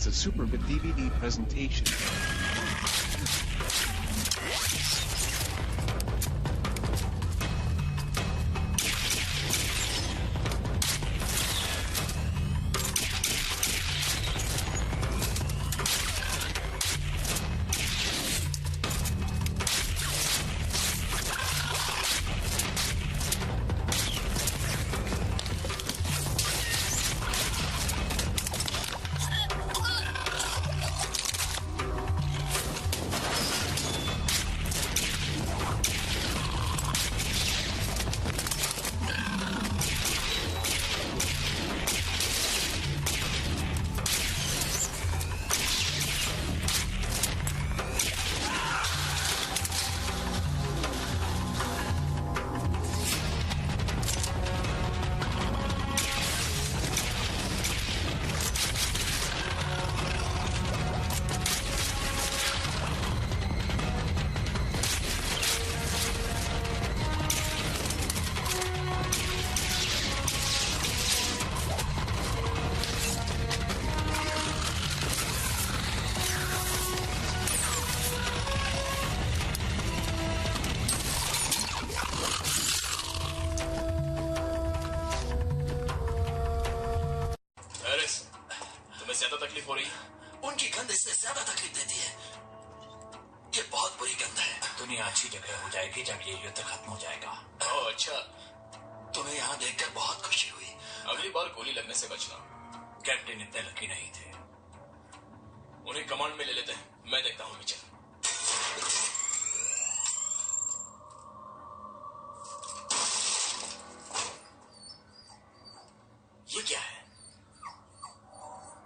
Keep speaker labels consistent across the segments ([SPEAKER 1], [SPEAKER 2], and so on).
[SPEAKER 1] It's a super bit DVD presentation.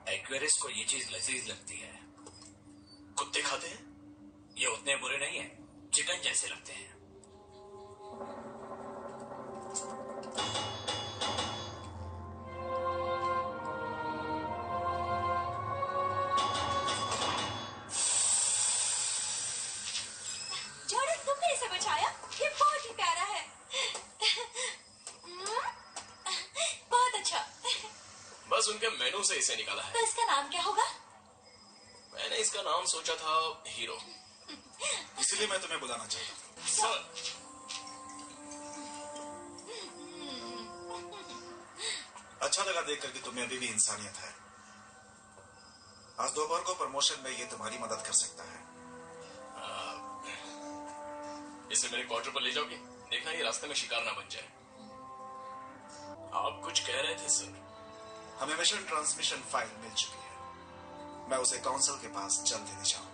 [SPEAKER 2] Aquarius को ये चीज लजीज लगती है। कुत्ते खाते हैं? ये उतने बुरे नहीं है, चिकन जैसे लगते हैं।
[SPEAKER 3] जॉर्डन, तुमने इसे बचाया? ये बहुत ही प्यारा है। बहुत अच्छा।
[SPEAKER 4] बस उनके मेनू से इसे निकाला है।
[SPEAKER 3] तो इसका नाम क्या होगा?
[SPEAKER 4] मैंने इसका नाम सोचा था हीरो,
[SPEAKER 5] इसलिए मैं तुम्हें बुलाना चाहता हूँ।
[SPEAKER 4] सर,
[SPEAKER 5] अच्छा लगा देखकर कि तुम्हें अभी भी इंसानियत है। आज दोपहर को प्रमोशन में ये तुम्हारी मदद कर सकता है।
[SPEAKER 4] इसे मेरे क्वार्टर पर ले जाओगे? देखना ये रास्ते में शिकार ना बन जाए। आप कुछ कह रहे थे सर?
[SPEAKER 5] हमें मिशन ट्रांसमिशन फाइल मिल चुकी है। मैं उसे काउंसिल के पास जल्द देने जाऊंगा।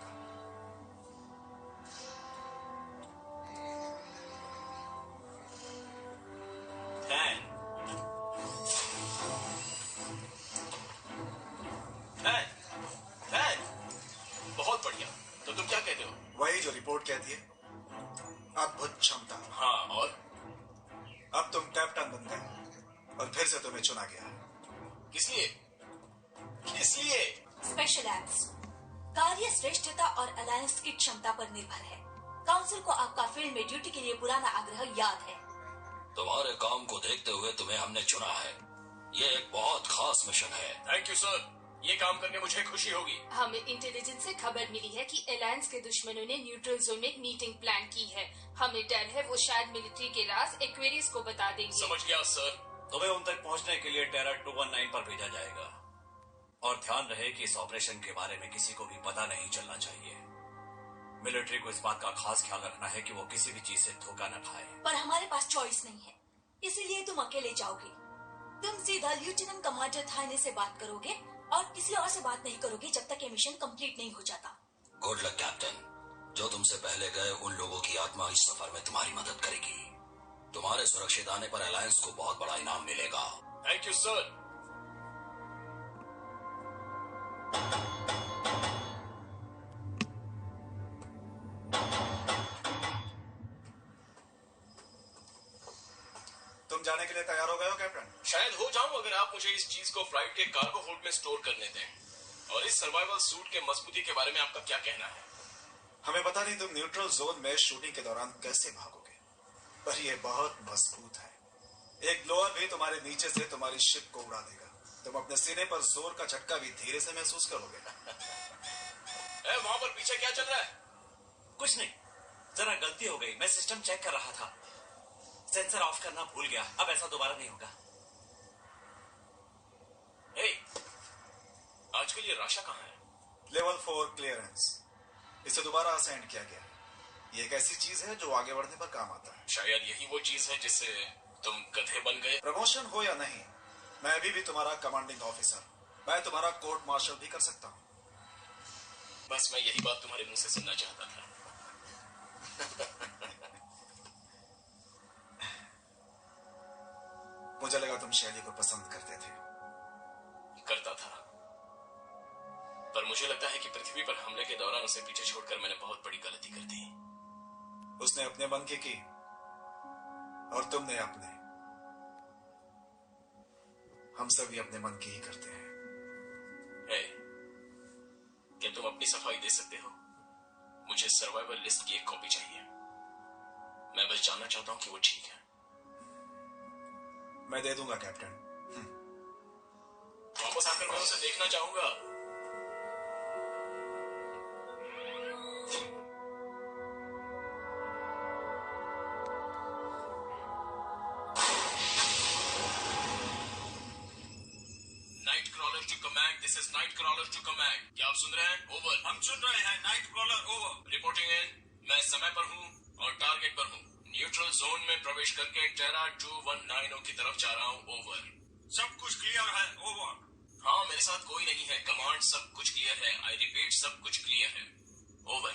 [SPEAKER 4] बहुत बढ़िया। तो तुम क्या कहते हो?
[SPEAKER 5] वही जो रिपोर्ट कहती है, अद्भुत क्षमता।
[SPEAKER 4] हाँ, और
[SPEAKER 5] अब तुम कैप्टन बन गए और फिर से तुम्हें चुना गया।
[SPEAKER 4] किस लिए? किस लिए?
[SPEAKER 3] स्पेशल एक्ट्स कार्य श्रेष्ठता और अलायंस की क्षमता पर निर्भर है। काउंसिल को आपका फील्ड में ड्यूटी के लिए पुराना आग्रह याद है।
[SPEAKER 2] तुम्हारे काम को देखते हुए तुम्हें हमने चुना है। ये एक बहुत खास मिशन है।
[SPEAKER 4] थैंक यू सर, ये काम करके मुझे खुशी होगी।
[SPEAKER 6] हमें इंटेलिजेंस से खबर मिली है कि अलायंस के दुश्मनों ने न्यूट्रल जोन में एक मीटिंग प्लान की है। हमें डर है वो शायद मिलिट्री के राज एक्वेरियस को बता देंगे।
[SPEAKER 4] समझ गया सर।
[SPEAKER 2] तुम्हें उन तक पहुंचने के लिए टेरर 219 पर भेजा जाएगा। और ध्यान रहे कि इस ऑपरेशन के बारे में किसी को भी पता नहीं चलना चाहिए। मिलिट्री को इस बात का खास ख्याल रखना है कि वो किसी भी चीज से धोखा न खाए।
[SPEAKER 3] पर हमारे पास चॉइस नहीं है, इसीलिए तुम अकेले जाओगे। तुम सीधा लेफ्टिनेंट कमांडर थाने से बात करोगे और किसी और से बात नहीं करोगे जब तक ये मिशन कंप्लीट नहीं हो जाता।
[SPEAKER 2] Good luck captain. जो तुमसे पहले गए उन लोगों की आत्मा इस सफर में तुम्हारी मदद करेगी। तुम्हारे सुरक्षित आने पर अलायंस को बहुत बड़ा इनाम मिलेगा।
[SPEAKER 4] Thank you sir.
[SPEAKER 5] तुम जाने के लिए तैयार हो गए हो कैप्टन?
[SPEAKER 4] शायद हो जाऊं अगर आप मुझे इस चीज को फ्लाइट के कार्गो होल्ड में स्टोर करने दें। और इस सर्वाइवल सूट के मजबूती के बारे में आपका क्या कहना है?
[SPEAKER 5] हमें पता नहीं तुम न्यूट्रल जोन में शूटिंग के दौरान कैसे भागोगे, पर यह बहुत मजबूत है। एक ब्लोअर भी तुम्हारे नीचे से तुम्हारी शिप को उड़ा देगा। तुम अपने सीने पर जोर का झटका भी धीरे से महसूस करोगे।
[SPEAKER 4] वहां पर पीछे क्या चल रहा है?
[SPEAKER 2] कुछ नहीं, जरा गलती हो गई, मैं सिस्टम चेक कर रहा था, सेंसर ऑफ करना भूल गया। अब ऐसा दोबारा नहीं होगा।
[SPEAKER 4] आजकल ये राशा कहाँ है?
[SPEAKER 5] लेवल 4 क्लियरेंस, इसे दोबारा असाइन किया गया। ये एक ऐसी चीज है जो आगे बढ़ने पर काम आता है।
[SPEAKER 4] शायद यही वो चीज है जिससे तुम गधे बन गए।
[SPEAKER 5] प्रमोशन हो या नहीं, मैं अभी भी तुम्हारा कमांडिंग ऑफिसर, मैं तुम्हारा कोर्ट मार्शल भी कर सकता हूँ।
[SPEAKER 4] बस मैं यही बात तुम्हारे मुंह से सुनना चाहता था।
[SPEAKER 5] मुझे लगा तुम शैली को पसंद करते थे।
[SPEAKER 4] करता था, पर मुझे लगता है कि पृथ्वी पर हमले के दौरान उसे पीछे छोड़कर मैंने बहुत बड़ी गलती कर दी।
[SPEAKER 5] उसने अपने मन की और तुमने अपने। हम सभी अपने मन की ही करते हैं।
[SPEAKER 4] क्या तुम अपनी सफाई दे सकते हो? मुझे सर्वाइवल लिस्ट की एक कॉपी चाहिए। मैं बस जानना चाहता हूं कि वो ठीक है।
[SPEAKER 5] मैं दे दूंगा कैप्टन।
[SPEAKER 4] वापस आकर मैं उसे देखना चाहूंगा। This is night crawler to command. क्या आप सुन रहे हैं? ओवर। हम सुन रहे हैं। Night crawler over. रिपोर्टिंग इन। मैं समय पर हूँ और टारगेट पर हूँ। न्यूट्रल जोन में प्रवेश करके टेरा 219 की तरफ जा रहा हूँ। ओवर। सब कुछ क्लियर है। ओवर। हाँ, मेरे साथ कोई नहीं है। कमांड सब कुछ क्लियर है। आई रिपीट, सब कुछ क्लियर है। Over.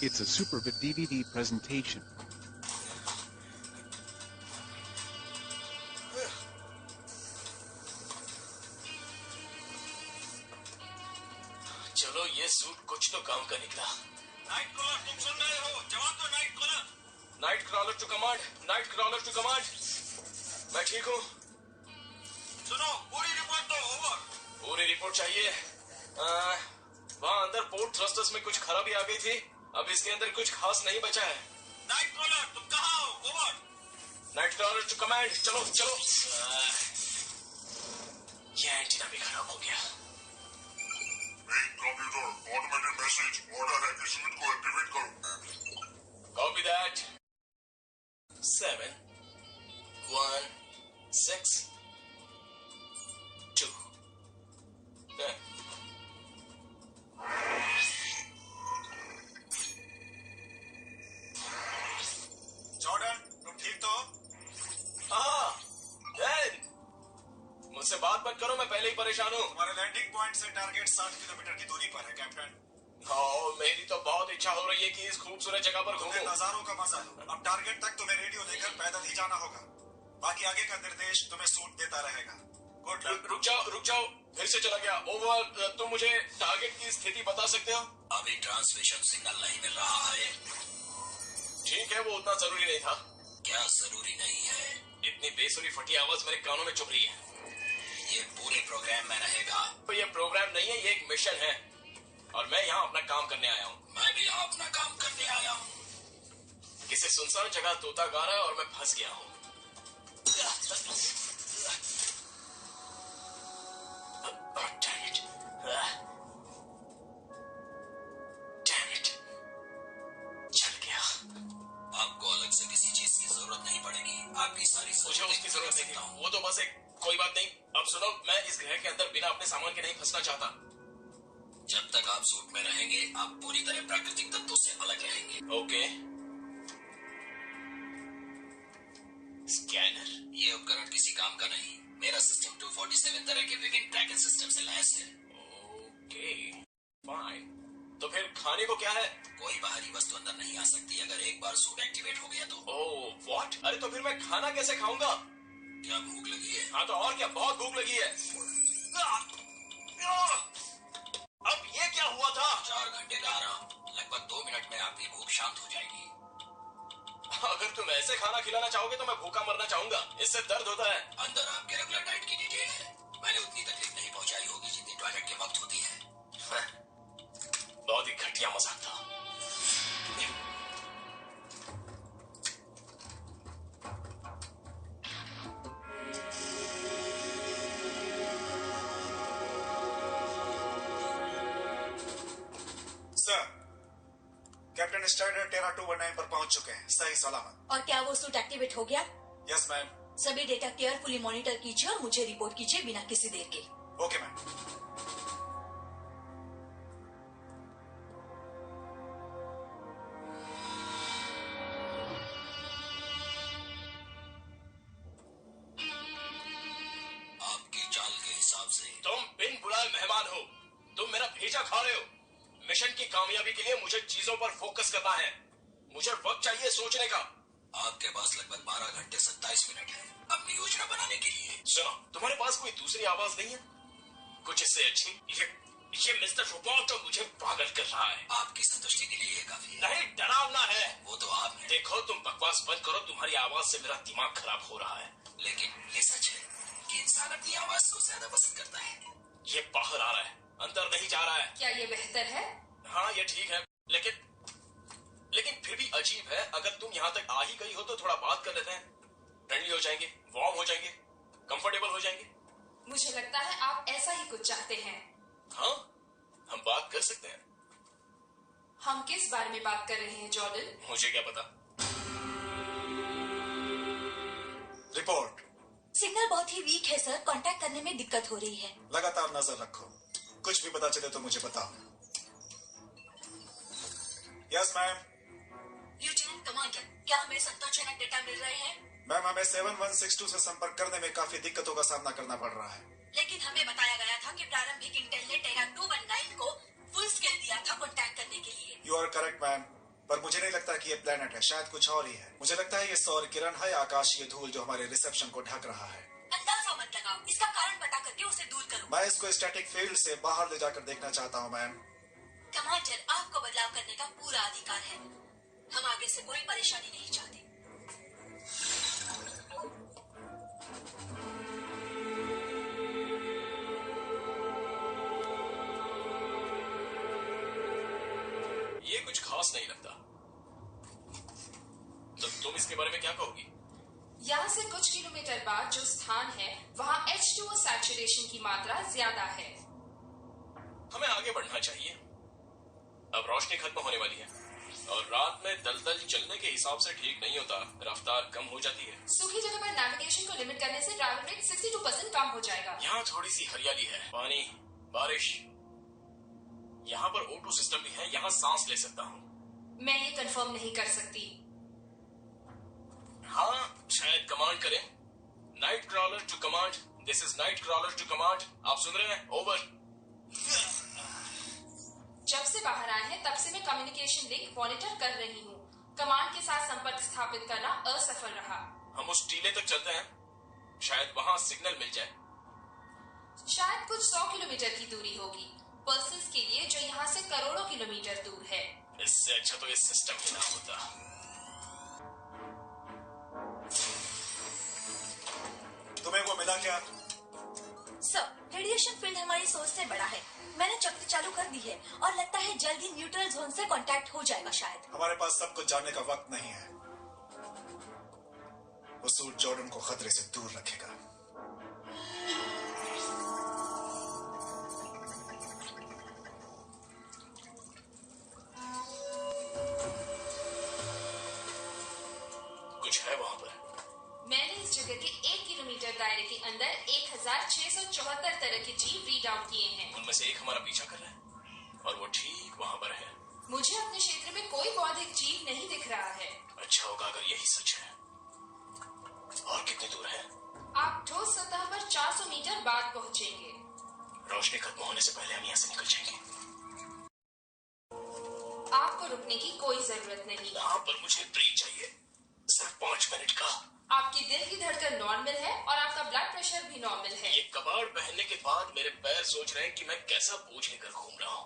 [SPEAKER 1] It's a Superbit DVD presentation.
[SPEAKER 4] चलो, ये सूट कुछ तो काम का निकला। नाइट क्रॉलर, तुम सुन रहे हो? जवाब दो night crawler. Night crawler to command. Night crawler to command. मैं ठीक हूँ। सुनो, पूरी रिपोर्ट दो। ओवर। पूरी रिपोर्ट चाहिए। वहाँ अंदर पोर्ट थ्रस्टर्स में कुछ खराबी आ गई थी। अब इसके अंदर कुछ खास नहीं बचा है। नाइट क्रॉलर, तुम कहाँ हो? Over. Night crawler to command. चलो चलो। ये एंटीना भी खराब हो गया।
[SPEAKER 7] कंप्यूटर ऑटोमेटेड मैसेज ऑर्डर है कि सूट को एक्टिवेट करो।
[SPEAKER 4] Copy that. 7 1 6 2।
[SPEAKER 5] जॉर्डन, तुम ठीक तो?
[SPEAKER 4] मुझसे बात मत करो, मैं पहले ही परेशान हूँ।
[SPEAKER 5] तुम्हारे लैंडिंग पॉइंट से टारगेट 60 किलोमीटर की दूरी पर है कैप्टन।
[SPEAKER 4] मेरी तो बहुत इच्छा हो रही है कि इस खूबसूरत जगह पर
[SPEAKER 5] तुम्हें
[SPEAKER 4] घूमूं।
[SPEAKER 5] नजारों का मजा लो। अब टारगेट तक तुम्हें रेडियो देकर पैदल ही जाना होगा। बाकी आगे का निर्देश तुम्हें सूट देता रहेगा। Good luck.
[SPEAKER 4] रुक जाओ, फिर से चला गया। ओवर। तुम मुझे टारगेट की स्थिति बता सकते हो?
[SPEAKER 2] अभी ट्रांसमिशन सिग्नल नहीं मिल रहा है।
[SPEAKER 4] ठीक है, वो उतना जरूरी नहीं था।
[SPEAKER 2] क्या जरूरी नहीं है?
[SPEAKER 4] इतनी बेसुरी फटी आवाज मेरे कानों में चुभ रही है।
[SPEAKER 2] ये पूरे प्रोग्राम में रहेगा।
[SPEAKER 4] तो ये प्रोग्राम नहीं है, ये एक मिशन है और मैं यहाँ अपना काम करने आया हूँ।
[SPEAKER 2] मैं भी यहाँ अपना काम करने आया हूँ।
[SPEAKER 4] किसी सुनसान जगह तोता गा रहा है और मैं फंस गया हूँ।
[SPEAKER 2] से किसी चीज की जरूरत नहीं पड़ेगी। आपकी सारी
[SPEAKER 4] मुझे उसकी जरूरत नहीं थी, वो तो बस एक कोई बात नहीं। अब सुनो, मैं इस ग्रह के अंदर बिना अपने सामान के नहीं फंसना चाहता।
[SPEAKER 2] जब तक आप सूट में रहेंगे आप पूरी तरह प्राकृतिक तत्वों से अलग रहेंगे।
[SPEAKER 4] ओके। स्कैनर,
[SPEAKER 2] ये उपकरण किसी काम का नहीं। मेरा सिस्टम 247 तरह के विभिन्न ट्रैकिंग सिस्टम से लैस है।
[SPEAKER 4] Okay fine. तो फिर खाने को क्या है?
[SPEAKER 2] कोई बाहरी वस्तु अंदर नहीं आ सकती अगर एक बार सूट एक्टिवेट हो गया तो।
[SPEAKER 4] Oh what? अरे तो फिर मैं खाना कैसे खाऊंगा?
[SPEAKER 2] क्या भूख लगी है?
[SPEAKER 4] हाँ तो और क्या, बहुत भूख लगी है। अब ये क्या हुआ था?
[SPEAKER 2] 4 घंटे का आराम, लगभग 2 मिनट में आपकी भूख शांत हो जाएगी।
[SPEAKER 4] अगर तुम ऐसे खाना खिलाना चाहोगे तो मैं भूखा मरना चाहूंगा, इससे दर्द होता है।
[SPEAKER 2] अंदर आपके रेगुलर डाइट की डिटेल है। मैंने उतनी तकलीफ नहीं पहुंचाई होगी जितनी टॉयलेट के वक्त होती है।
[SPEAKER 4] बहुत ही घटिया मजाक था।
[SPEAKER 5] सर, कैप्टन स्टाइडर टेरा 219 पर पहुंच चुके हैं, सही सलामत।
[SPEAKER 3] और क्या वो सूट एक्टिवेट हो गया?
[SPEAKER 5] Yes ma'am.
[SPEAKER 3] सभी डेटा केयरफुली मॉनिटर कीजिए और मुझे रिपोर्ट कीजिए बिना किसी देर के।
[SPEAKER 5] Okay ma'am.
[SPEAKER 2] आपकी चाल के हिसाब से
[SPEAKER 4] तुम बिन बुलाए मेहमान हो, तुम मेरा भेजा खा रहे हो। मिशन की कामयाबी के लिए मुझे चीजों पर फोकस करना है, मुझे वक्त चाहिए सोचने का।
[SPEAKER 2] आपके पास लगभग 12 घंटे 27 मिनट है अपनी योजना बनाने के लिए।
[SPEAKER 4] सुनो, तुम्हारे पास कोई दूसरी आवाज नहीं है कुछ इससे अच्छी? ये मिस्टर रोबोट तो मुझे पागल कर रहा है।
[SPEAKER 2] आपकी संतुष्टि के लिए ये काफी है।
[SPEAKER 4] नहीं, डरावना है।
[SPEAKER 2] वो तो आप हैं।
[SPEAKER 4] देखो तुम बकवास बंद करो, तुम्हारी आवाज से मेरा दिमाग खराब हो रहा है।
[SPEAKER 2] लेकिन ये सच है कि इंसान अपनी आवाज को ज्यादा पसंद करता है।
[SPEAKER 4] ये बाहर आ रहा है, अंदर नहीं जा रहा है।
[SPEAKER 6] क्या ये बेहतर है?
[SPEAKER 4] हाँ ये ठीक है, लेकिन फिर भी अजीब है। अगर तुम यहाँ तक आ ही गई हो तो थोड़ा बात कर लेते हैं, फ्रेंडली हो जाएंगे, वार्म हो जाएंगे, कंफर्टेबल हो जाएंगे।
[SPEAKER 6] मुझे लगता है आप ऐसा ही कुछ चाहते हैं।
[SPEAKER 4] हाँ, हम बात कर सकते हैं।
[SPEAKER 6] हम किस बारे में बात कर रहे हैं जॉर्डन?
[SPEAKER 4] मुझे क्या पता।
[SPEAKER 5] रिपोर्ट।
[SPEAKER 3] सिग्नल बहुत ही वीक है सर, कांटेक्ट करने में दिक्कत हो रही है।
[SPEAKER 5] लगातार नजर रखो, कुछ भी पता चले तो मुझे बताओ। Yes ma'am.
[SPEAKER 3] लेफ्टिनेंट कमांडर, क्या हमें संतोषजनक डेटा मिल रहे हैं?
[SPEAKER 5] मैम, हमें 7162 से संपर्क करने में काफी दिक्कतों का सामना करना पड़ रहा है।
[SPEAKER 3] लेकिन हमें बताया गया था कि प्रारंभिक इंटेल ने टेरा 219 को फुल स्केल दिया था कांटेक्ट करने के लिए।
[SPEAKER 5] यू आर करेक्ट मैम, पर मुझे नहीं लगता कि ये प्लेनेट है, शायद कुछ और ही है। मुझे लगता है ये सौर किरण है या आकाशीय धूल जो हमारे रिसेप्शन को ढक रहा है।
[SPEAKER 3] अंदाजा मत लगाओ, इसका कारण पता करके उसे दूर करो।
[SPEAKER 5] मैं इसको स्टैटिक फील्ड से बाहर ले जाकर देखना चाहता हूँ मैम।
[SPEAKER 3] कमांडर, आपको बदलाव करने का पूरा अधिकार है। हम आगे से कोई परेशानी नहीं चाहते।
[SPEAKER 4] ये कुछ खास नहीं लगता। तो तुम इसके बारे में क्या कहोगी?
[SPEAKER 6] यहाँ से कुछ किलोमीटर बाद जो स्थान है वहाँ H2O सैचुरेशन की मात्रा ज्यादा है।
[SPEAKER 4] हमें आगे बढ़ना चाहिए। अब रोशनी खत्म होने वाली है और रात में दलदल चलने के हिसाब से ठीक नहीं होता, रफ्तार कम हो जाती है।
[SPEAKER 6] सूखी जगह पर नेविगेशन को लिमिट करने से ट्रैवल रेट 62% कम हो जाएगा।
[SPEAKER 4] यहाँ थोड़ी सी हरियाली है, पानी, बारिश। यहाँ पर O2 सिस्टम भी है, यहाँ सांस ले सकता हूँ।
[SPEAKER 6] मैं ये कंफर्म नहीं कर सकती।
[SPEAKER 4] हाँ, शायद कमांड करें। Night crawler to command, this is night crawler to command. आप सुन रहे हैं? ओवर।
[SPEAKER 6] जब से बाहर आए हैं तब से मैं कम्युनिकेशन लिंक मॉनिटर कर रही हूँ। कमांड के साथ संपर्क स्थापित करना असफल रहा।
[SPEAKER 4] हम उस टीले तक चलते हैं, शायद वहाँ सिग्नल मिल जाए।
[SPEAKER 6] शायद कुछ 100 किलोमीटर की दूरी होगी, पल्सेस के लिए जो यहाँ से करोड़ों किलोमीटर दूर है।
[SPEAKER 4] इससे अच्छा तो ये सिस्टम ही ना होता।
[SPEAKER 5] तुम्हें वो मिला क्या?
[SPEAKER 3] सर, रेडिएशन फील्ड हमारी सोच से बड़ा है। मैंने चक्र चालू कर दी है और लगता है जल्द ही न्यूट्रल जोन से कांटेक्ट हो जाएगा शायद।
[SPEAKER 5] हमारे पास सब कुछ जानने का वक्त नहीं है। वो सूट जॉर्डन को खतरे से दूर रखेगा।
[SPEAKER 4] कुछ है वहां पर?
[SPEAKER 6] मैंने इस जगह के 1 किलोमीटर दायरे के अंदर 1674 तरह के जीव रीड आउट किए हैं।
[SPEAKER 4] उनमें से एक हमारा पीछा कर रहा है और वो ठीक वहां पर है।
[SPEAKER 6] मुझे अपने क्षेत्र में कोई बौद्धिक जीव नहीं दिख रहा है।
[SPEAKER 4] अच्छा होगा अगर यही सच है। और कितनी दूर है?
[SPEAKER 6] आप ठोस सतह पर 400 मीटर बाद पहुंचेंगे।
[SPEAKER 4] रोशनी खत्म होने से पहले हम यहाँ से निकल जाएंगे।
[SPEAKER 6] आपको रुकने की कोई जरूरत नहीं।
[SPEAKER 4] यहाँ पर मुझे ब्रेक चाहिए, सिर्फ 5 मिनट का।
[SPEAKER 6] आपकी दिल की धड़कन नॉर्मल है और आपका ब्लड प्रेशर भी नॉर्मल है।
[SPEAKER 4] ये कबाड़ पहनने के बाद मेरे पैर सोच रहे हैं कि मैं कैसा बोझ लेकर घूम रहा हूँ।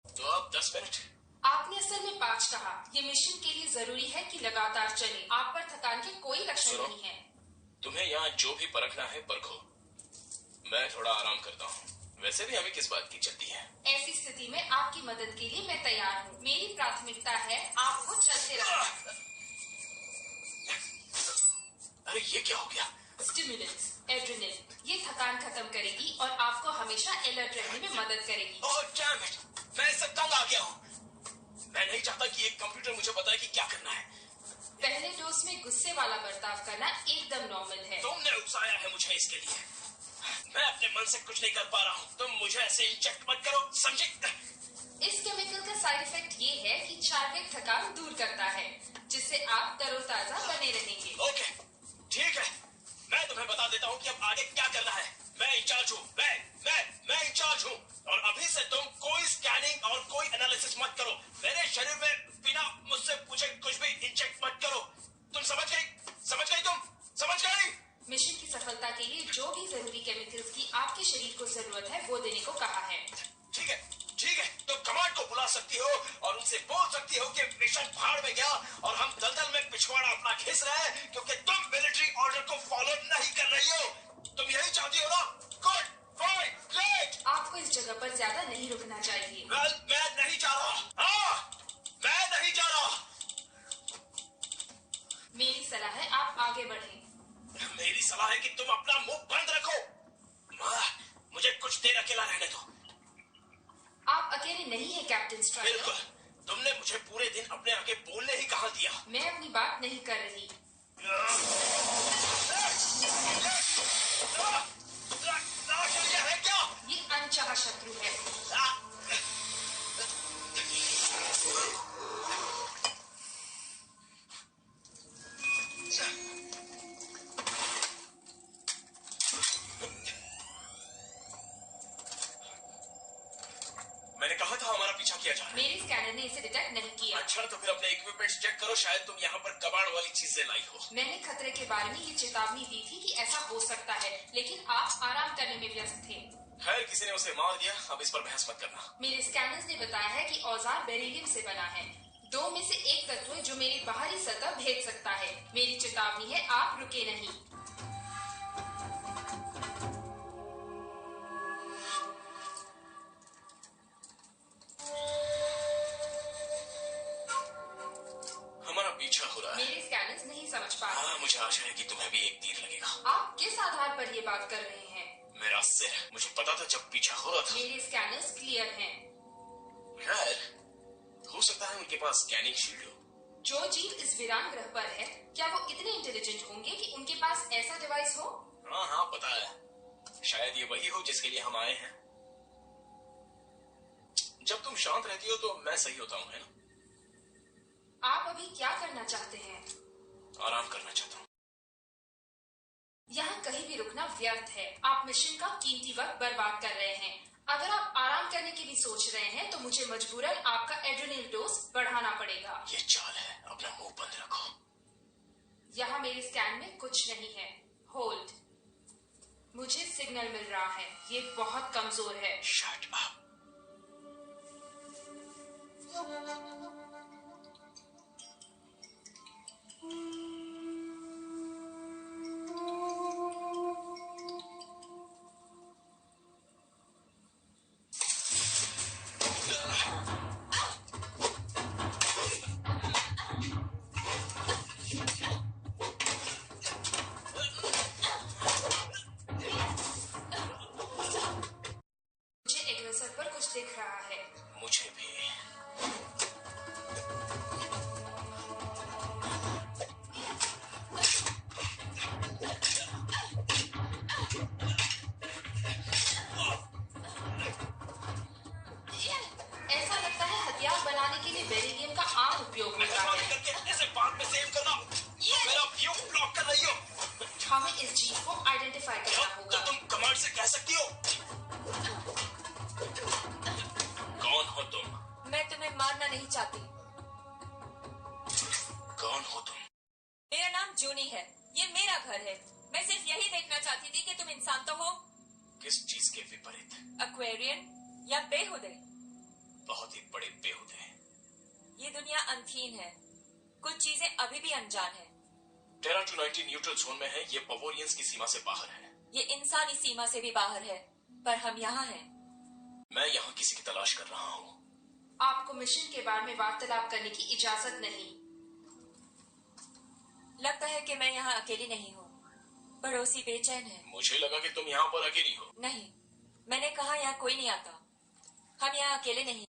[SPEAKER 4] तो अब 10 मिनट।
[SPEAKER 6] आपने असल में 5 कहा। ये मिशन के लिए जरूरी है कि लगातार चले। आप पर थकान के कोई लक्षण नहीं है।
[SPEAKER 4] तुम्हें यहाँ जो भी परखना है परखो, मैं थोड़ा आराम करता हूँ। वैसे भी हमें किस बात की जल्दी है?
[SPEAKER 6] ऐसी स्थिति में आपकी मदद के लिए मैं तैयार हूँ। मेरी प्राथमिकता है आपको चलते रहना।
[SPEAKER 4] अरे ये क्या हो गया?
[SPEAKER 6] स्टिमुलेंट्स, एड्रेनलिन, ये थकान खत्म करेगी और आपको हमेशा अलर्ट रहने में मदद करेगी।
[SPEAKER 4] ओह डैम इट, मैं इससे तंग आ गया हूँ। मैं नहीं चाहता कि एक कंप्यूटर मुझे बताए कि क्या करना है।
[SPEAKER 6] पहले डोज में गुस्से वाला बर्ताव करना एकदम नॉर्मल है।
[SPEAKER 4] तुमने उकसाया है मुझे इसके लिए। मैं अपने मन से कुछ नहीं कर पा रहा हूँ। तुम मुझे ऐसे इंजेक्ट मत करो, समझे?
[SPEAKER 6] इस केमिकल का साइड इफेक्ट ये है कि शारीरिक थकान दूर करता है, जिससे आप तरोताजा बने रहेंगे।
[SPEAKER 4] ओके, ठीक है। मैं तुम्हें बता देता हूँ कि अब आगे क्या करना है। मैं इंचार्ज हूँ। मैं इंचार्ज हूँ। और अभी से तुम कोई स्कैनिंग और कोई एनालिसिस मत करो। मेरे शरीर में बिना मुझसे पूछे कुछ भी इंजेक्ट मत करो। तुम समझ गई? तुम समझ गई?
[SPEAKER 6] मिशन की सफलता के लिए जो भी जरूरी केमिकल्स की आपके शरीर को जरूरत है वो देने को कहा है।
[SPEAKER 4] ठीक है। तुम कमांड को बुला सकती हो और उनसे बोल सकती हो कि मिशन भाड़ में गया और हम दलदल में पिछवाड़ा अपना खींच रहे हैं क्योंकि तुम मिलिट्री ऑर्डर को फॉलो नहीं कर रही हो। तुम यही चाहती हो ना? Good, fine, great.
[SPEAKER 6] आपको इस जगह पर ज्यादा नहीं रुकना चाहिए।
[SPEAKER 4] मैं नहीं जा रहा। मैं नहीं जा रहा।
[SPEAKER 6] मेरी सलाह है आप आगे बढ़ें।
[SPEAKER 4] मेरी सलाह है कि तुम अपना मुंह बंद रखो। माँ, मुझे कुछ देर अकेला रहने दो।
[SPEAKER 6] आप अकेले नहीं है कैप्टन स्ट्राइकर।
[SPEAKER 4] बिल्कुल। तुमने मुझे पूरे दिन अपने आगे बोलने ही कहा दिया।
[SPEAKER 6] मैं अपनी बात नहीं कर रही।
[SPEAKER 4] ये है क्या?
[SPEAKER 6] ये अनचाहा शत्रु है।
[SPEAKER 4] मैंने कहा था हमारा पीछा किया जा रहा है।
[SPEAKER 6] मेरे स्कैनर ने इसे डिटेक्ट नहीं किया।
[SPEAKER 4] अच्छा, तो फिर अपने इक्विपमेंट्स चेक करो। शायद तुम यहाँ पर कबाड़ वाली चीजें लाई हो।
[SPEAKER 6] मैंने खतरे के बारे में ये चेतावनी दी थी कि ऐसा हो सकता है, लेकिन आप आराम करने में व्यस्त थे।
[SPEAKER 4] खैर, किसी ने उसे मार दिया। अब इस पर बहस मत करना।
[SPEAKER 6] मेरे स्कैनर्स ने बताया है कि औजार बेरिलियम से बना है। 2 में से 1 तत्व है जो मेरी बाहरी सतह भेद सकता है। मेरी चेतावनी है, आप रुके नहीं।
[SPEAKER 4] हमारा पीछा हो रहा है।
[SPEAKER 6] मेरे स्कैनर्स नहीं समझ पा रहे।
[SPEAKER 4] हाँ, मुझे आशा है कि तुम्हें भी एक तीर लगेगा।
[SPEAKER 6] आप किस आधार पर ये बात कर रहे हैं?
[SPEAKER 4] मेरा सिर। मुझे पता था जब पीछा हो रहा था।
[SPEAKER 6] मेरे स्कैनर्स क्लियर हैं।
[SPEAKER 4] खैर, हो सकता है उनके पास स्कैनिंग शील्ड हो।
[SPEAKER 6] जो जीव इस वीरान ग्रह पर है, क्या वो इतने इंटेलिजेंट होंगे कि उनके पास ऐसा डिवाइस हो?
[SPEAKER 4] हाँ, पता है। शायद ये वही हो जिसके लिए हम आए हैं। जब तुम शांत रहती हो तो मैं सही होता हूँ, है ना?
[SPEAKER 6] आप अभी क्या करना चाहते हैं?
[SPEAKER 4] आराम करना चाहता हूँ।
[SPEAKER 6] यहाँ कहीं भी रुकना व्यर्थ है। आप मिशन का कीमती वक्त बर्बाद कर रहे हैं। अगर आप आराम करने की भी सोच रहे हैं तो मुझे मजबूरन आपका एड्रेनलिन डोज बढ़ाना पड़ेगा।
[SPEAKER 4] ये चाल है। अपना मुंह बंद रखो।
[SPEAKER 6] यहाँ मेरे स्कैन में कुछ नहीं है। होल्ड। मुझे सिग्नल मिल रहा है। ये बहुत कमजोर है।
[SPEAKER 4] Shut up.
[SPEAKER 6] मुझे एग्रेसर पर कुछ दिख रहा है।
[SPEAKER 4] मुझे भी।
[SPEAKER 6] नहीं चाहती।
[SPEAKER 4] कौन हो तुम?
[SPEAKER 3] मेरा नाम जूनी है। ये मेरा घर है। मैं सिर्फ यही देखना चाहती थी कि तुम इंसान तो हो।
[SPEAKER 4] किस चीज के विपरीत?
[SPEAKER 3] एक्वेरियन या बेहुदे?
[SPEAKER 4] बहुत ही बड़े बेहुदे।
[SPEAKER 3] ये दुनिया अनथीन है। कुछ चीजें अभी भी अनजान है।
[SPEAKER 4] टेरा 290 न्यूट्रल जोन में है। ये पवोरियंस की सीमा से बाहर है।
[SPEAKER 3] ये इंसानी सीमा से भी बाहर है, पर हम यहाँ हैं।
[SPEAKER 4] मैं यहाँ किसी की तलाश कर रहा हूँ।
[SPEAKER 6] आपको मिशन के बारे में वार्तालाप करने की इजाजत नहीं।
[SPEAKER 3] लगता है कि मैं यहाँ अकेली नहीं हूँ। पड़ोसी बेचैन है।
[SPEAKER 4] मुझे लगा कि तुम यहाँ पर अकेली हो।
[SPEAKER 3] नहीं, मैंने कहा यहाँ कोई नहीं आता। हम यहाँ अकेले नहीं।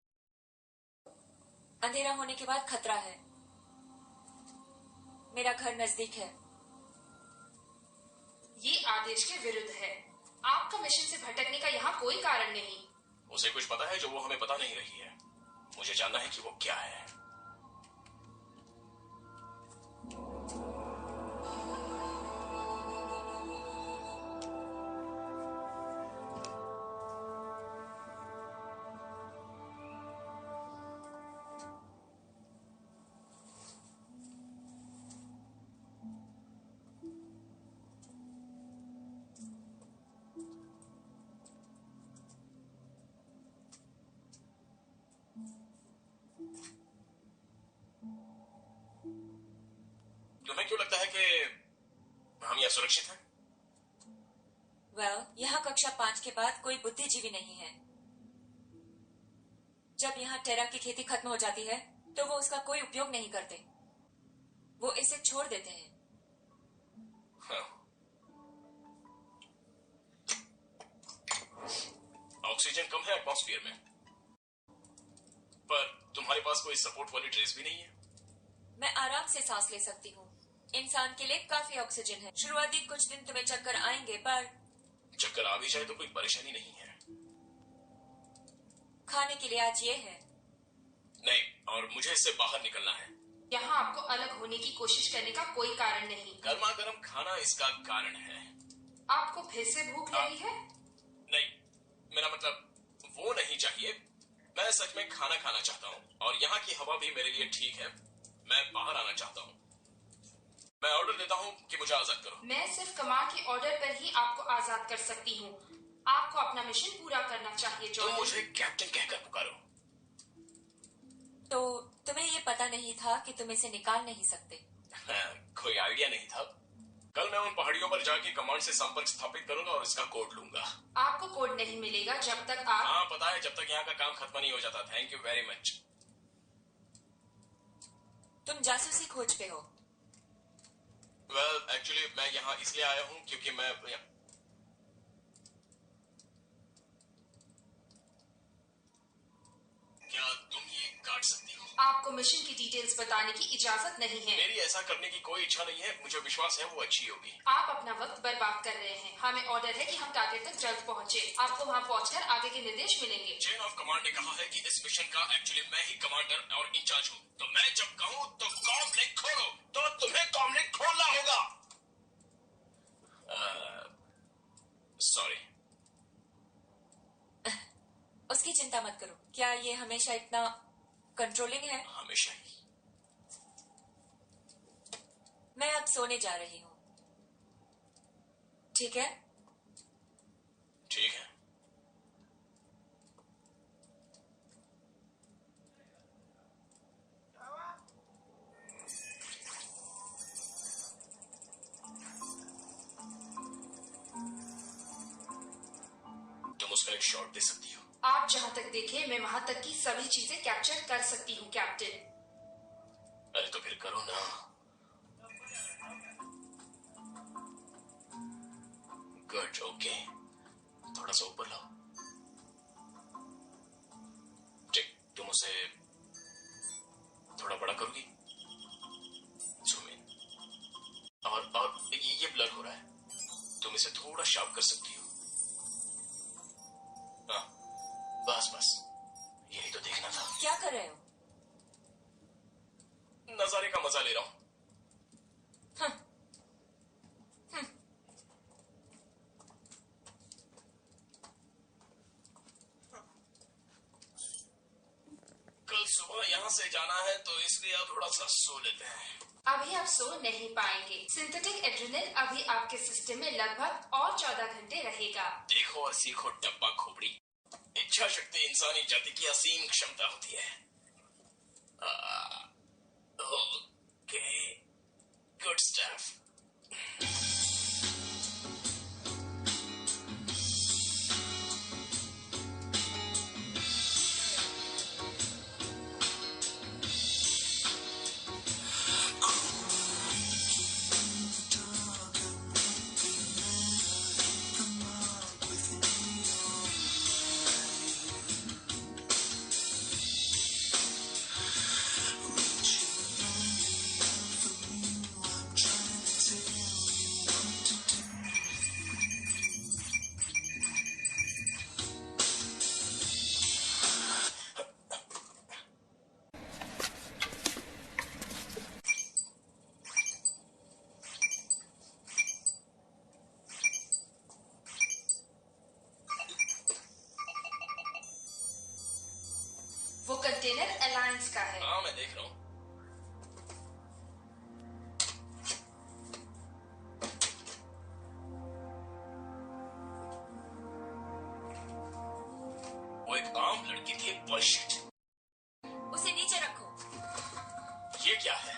[SPEAKER 3] अंधेरा होने के बाद खतरा है। मेरा घर नजदीक है।
[SPEAKER 6] ये आदेश के विरुद्ध है। आपका मिशन से भटकने का यहाँ कोई कारण नहीं।
[SPEAKER 4] उसे कुछ पता है जो वो हमें पता नहीं रही है। मुझे जानना है कि वो क्या है। तुम्हें क्यों लगता है कि हम यहाँ सुरक्षित हैं?
[SPEAKER 3] यहाँ कक्षा 5 के बाद कोई बुद्धिजीवी नहीं है। जब यहाँ टेरा की खेती खत्म हो जाती है तो वो उसका कोई उपयोग नहीं करते। वो इसे छोड़ देते हैं।
[SPEAKER 4] हाँ। ऑक्सीजन कम है एटमॉस्फेयर में, पर तुम्हारे पास कोई सपोर्ट वाली ट्रेस भी नहीं है।
[SPEAKER 3] मैं आराम से सांस ले सकती हूँ। इंसान के लिए काफी ऑक्सीजन है। शुरुआती कुछ दिन तुम्हें चक्कर आएंगे, पर
[SPEAKER 4] चक्कर आ भी जाए तो कोई परेशानी नहीं है।
[SPEAKER 3] खाने के लिए आज ये है।
[SPEAKER 4] नहीं, और मुझे इससे बाहर निकलना है।
[SPEAKER 6] यहाँ आपको अलग होने की कोशिश करने का कोई कारण नहीं।
[SPEAKER 4] गर्मा गर्म खाना इसका कारण है।
[SPEAKER 6] आपको फिर से भूख लगी है?
[SPEAKER 4] नहीं, मेरा मतलब वो नहीं चाहिए। मैं सच में खाना खाना चाहता हूँ, और यहाँ की हवा भी मेरे लिए ठीक है। मैं बाहर आना चाहता हूँ। मैं ऑर्डर देता हूँ कि मुझे आजाद करो।
[SPEAKER 6] मैं सिर्फ कमांड के ऑर्डर पर ही आपको आजाद कर सकती हूँ। आपको अपना मिशन पूरा करना चाहिए।
[SPEAKER 4] तुम मुझे कैप्टन कहकर पुकारो।
[SPEAKER 3] तो तुम्हें ये पता नहीं था कि तुम इसे निकाल नहीं सकते?
[SPEAKER 4] कोई आइडिया नहीं था। कल मैं उन पहाड़ियों पर जाके कमांड से संपर्क स्थापित करूंगा और इसका कोड लूंगा।
[SPEAKER 6] आपको कोड नहीं मिलेगा जब तक आप...
[SPEAKER 4] हाँ पता है, जब तक यहाँ का काम खत्म नहीं हो जाता। Thank you very much.
[SPEAKER 3] तुम जासूसी खोज पे हो?
[SPEAKER 4] एक्चुअली मैं यहाँ इसलिए आया हूँ क्योंकि मैं... क्या तुम ये काट सकती हो?
[SPEAKER 6] आपको मिशन की डिटेल्स बताने की इजाजत नहीं है।
[SPEAKER 4] मेरी ऐसा करने की कोई इच्छा नहीं है। मुझे विश्वास है वो अच्छी होगी।
[SPEAKER 6] आप अपना वक्त बर्बाद कर रहे हैं। हमें ऑर्डर है कि हम टारगेट तक जल्द पहुँचे। आपको वहाँ पहुँचकर आगे के निर्देश मिलेंगे।
[SPEAKER 4] चेन ऑफ कमांड ने कहा है कि इस मिशन का एक्चुअली मैं ही कमांडर और इंचार्ज हूँ। तो मैं जब कहूँ तो कॉम लिंक खोलो, तो तुम्हें कॉम लिंक खोलना होगा। सॉरी।
[SPEAKER 3] उसकी चिंता मत करो। क्या ये हमेशा इतना कंट्रोलिंग है?
[SPEAKER 4] हमेशा ही।
[SPEAKER 3] मैं अब सोने जा रही हूँ। ठीक है?
[SPEAKER 4] ठीक है। तुम उसका एक शॉट दे सकती हो?
[SPEAKER 6] आप जहाँ तक देखें मैं वहाँ तक की सभी चीजें कैप्चर कर सकती हूँ कैप्टन।
[SPEAKER 4] अरे तो फिर करो ना। Good, okay. थोड़ा सा ऊपर लाओ। ठीक, तुम उसे थोड़ा बड़ा करोगी? Zoom in. और ये ब्लर हो रहा है। तुम इसे थोड़ा शार्प कर सकती हो। हाँ, बस बस, यही तो देखना था।
[SPEAKER 3] क्या कर रहे हो?
[SPEAKER 4] नजारे का मजा ले रहा हूं। कल सुबह यहाँ यहाँ से जाना है तो इसलिए आप थोड़ा सा सो लेते हैं।
[SPEAKER 6] अभी आप सो नहीं पाएंगे। सिंथेटिक एड्रेनलिन अभी आपके सिस्टम में लगभग और 14 घंटे रहेगा।
[SPEAKER 4] देखो और सीखो डब्बा खोपड़ी, इच्छा शक्ति इंसानी जाति की असीम क्षमता होती है। Okay, good stuff.
[SPEAKER 6] वो कंटेनर अलायंस का है।
[SPEAKER 4] हाँ, मैं देख रहा हूँ। वो एक आम लड़की थी, बुलशिट।
[SPEAKER 3] उसे नीचे रखो।
[SPEAKER 4] ये क्या है?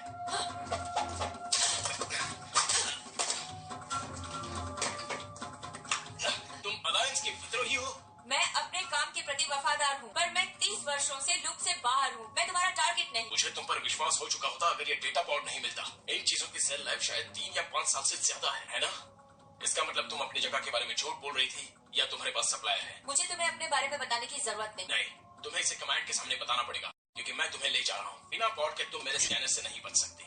[SPEAKER 4] तुम अलायंस के विद्रोही हो?
[SPEAKER 3] मैं अपने काम के प्रति वफादार हूँ, पर मैं 30 वर्षों से लूप से बाहर हूँ। मैं तुम्हारा टारगेट नहीं।
[SPEAKER 4] मुझे तुम पर विश्वास हो चुका होता अगर ये डेटा पॉड नहीं मिलता। इन चीजों की सेल लाइफ शायद 3 या 5 साल से ज्यादा है ना? इसका मतलब तुम अपनी जगह के बारे में झूठ बोल रही थी या तुम्हारे पास सप्लाई है?
[SPEAKER 3] मुझे तुम्हें अपने बारे में बताने की जरूरत नहीं।
[SPEAKER 4] नहीं, तुम्हें इसे कमांड के सामने बताना पड़ेगा क्योंकि मैं तुम्हें ले जा रहा हूँ। बिना पॉड के तुम मेरे स्कैनर से नहीं बच सकती।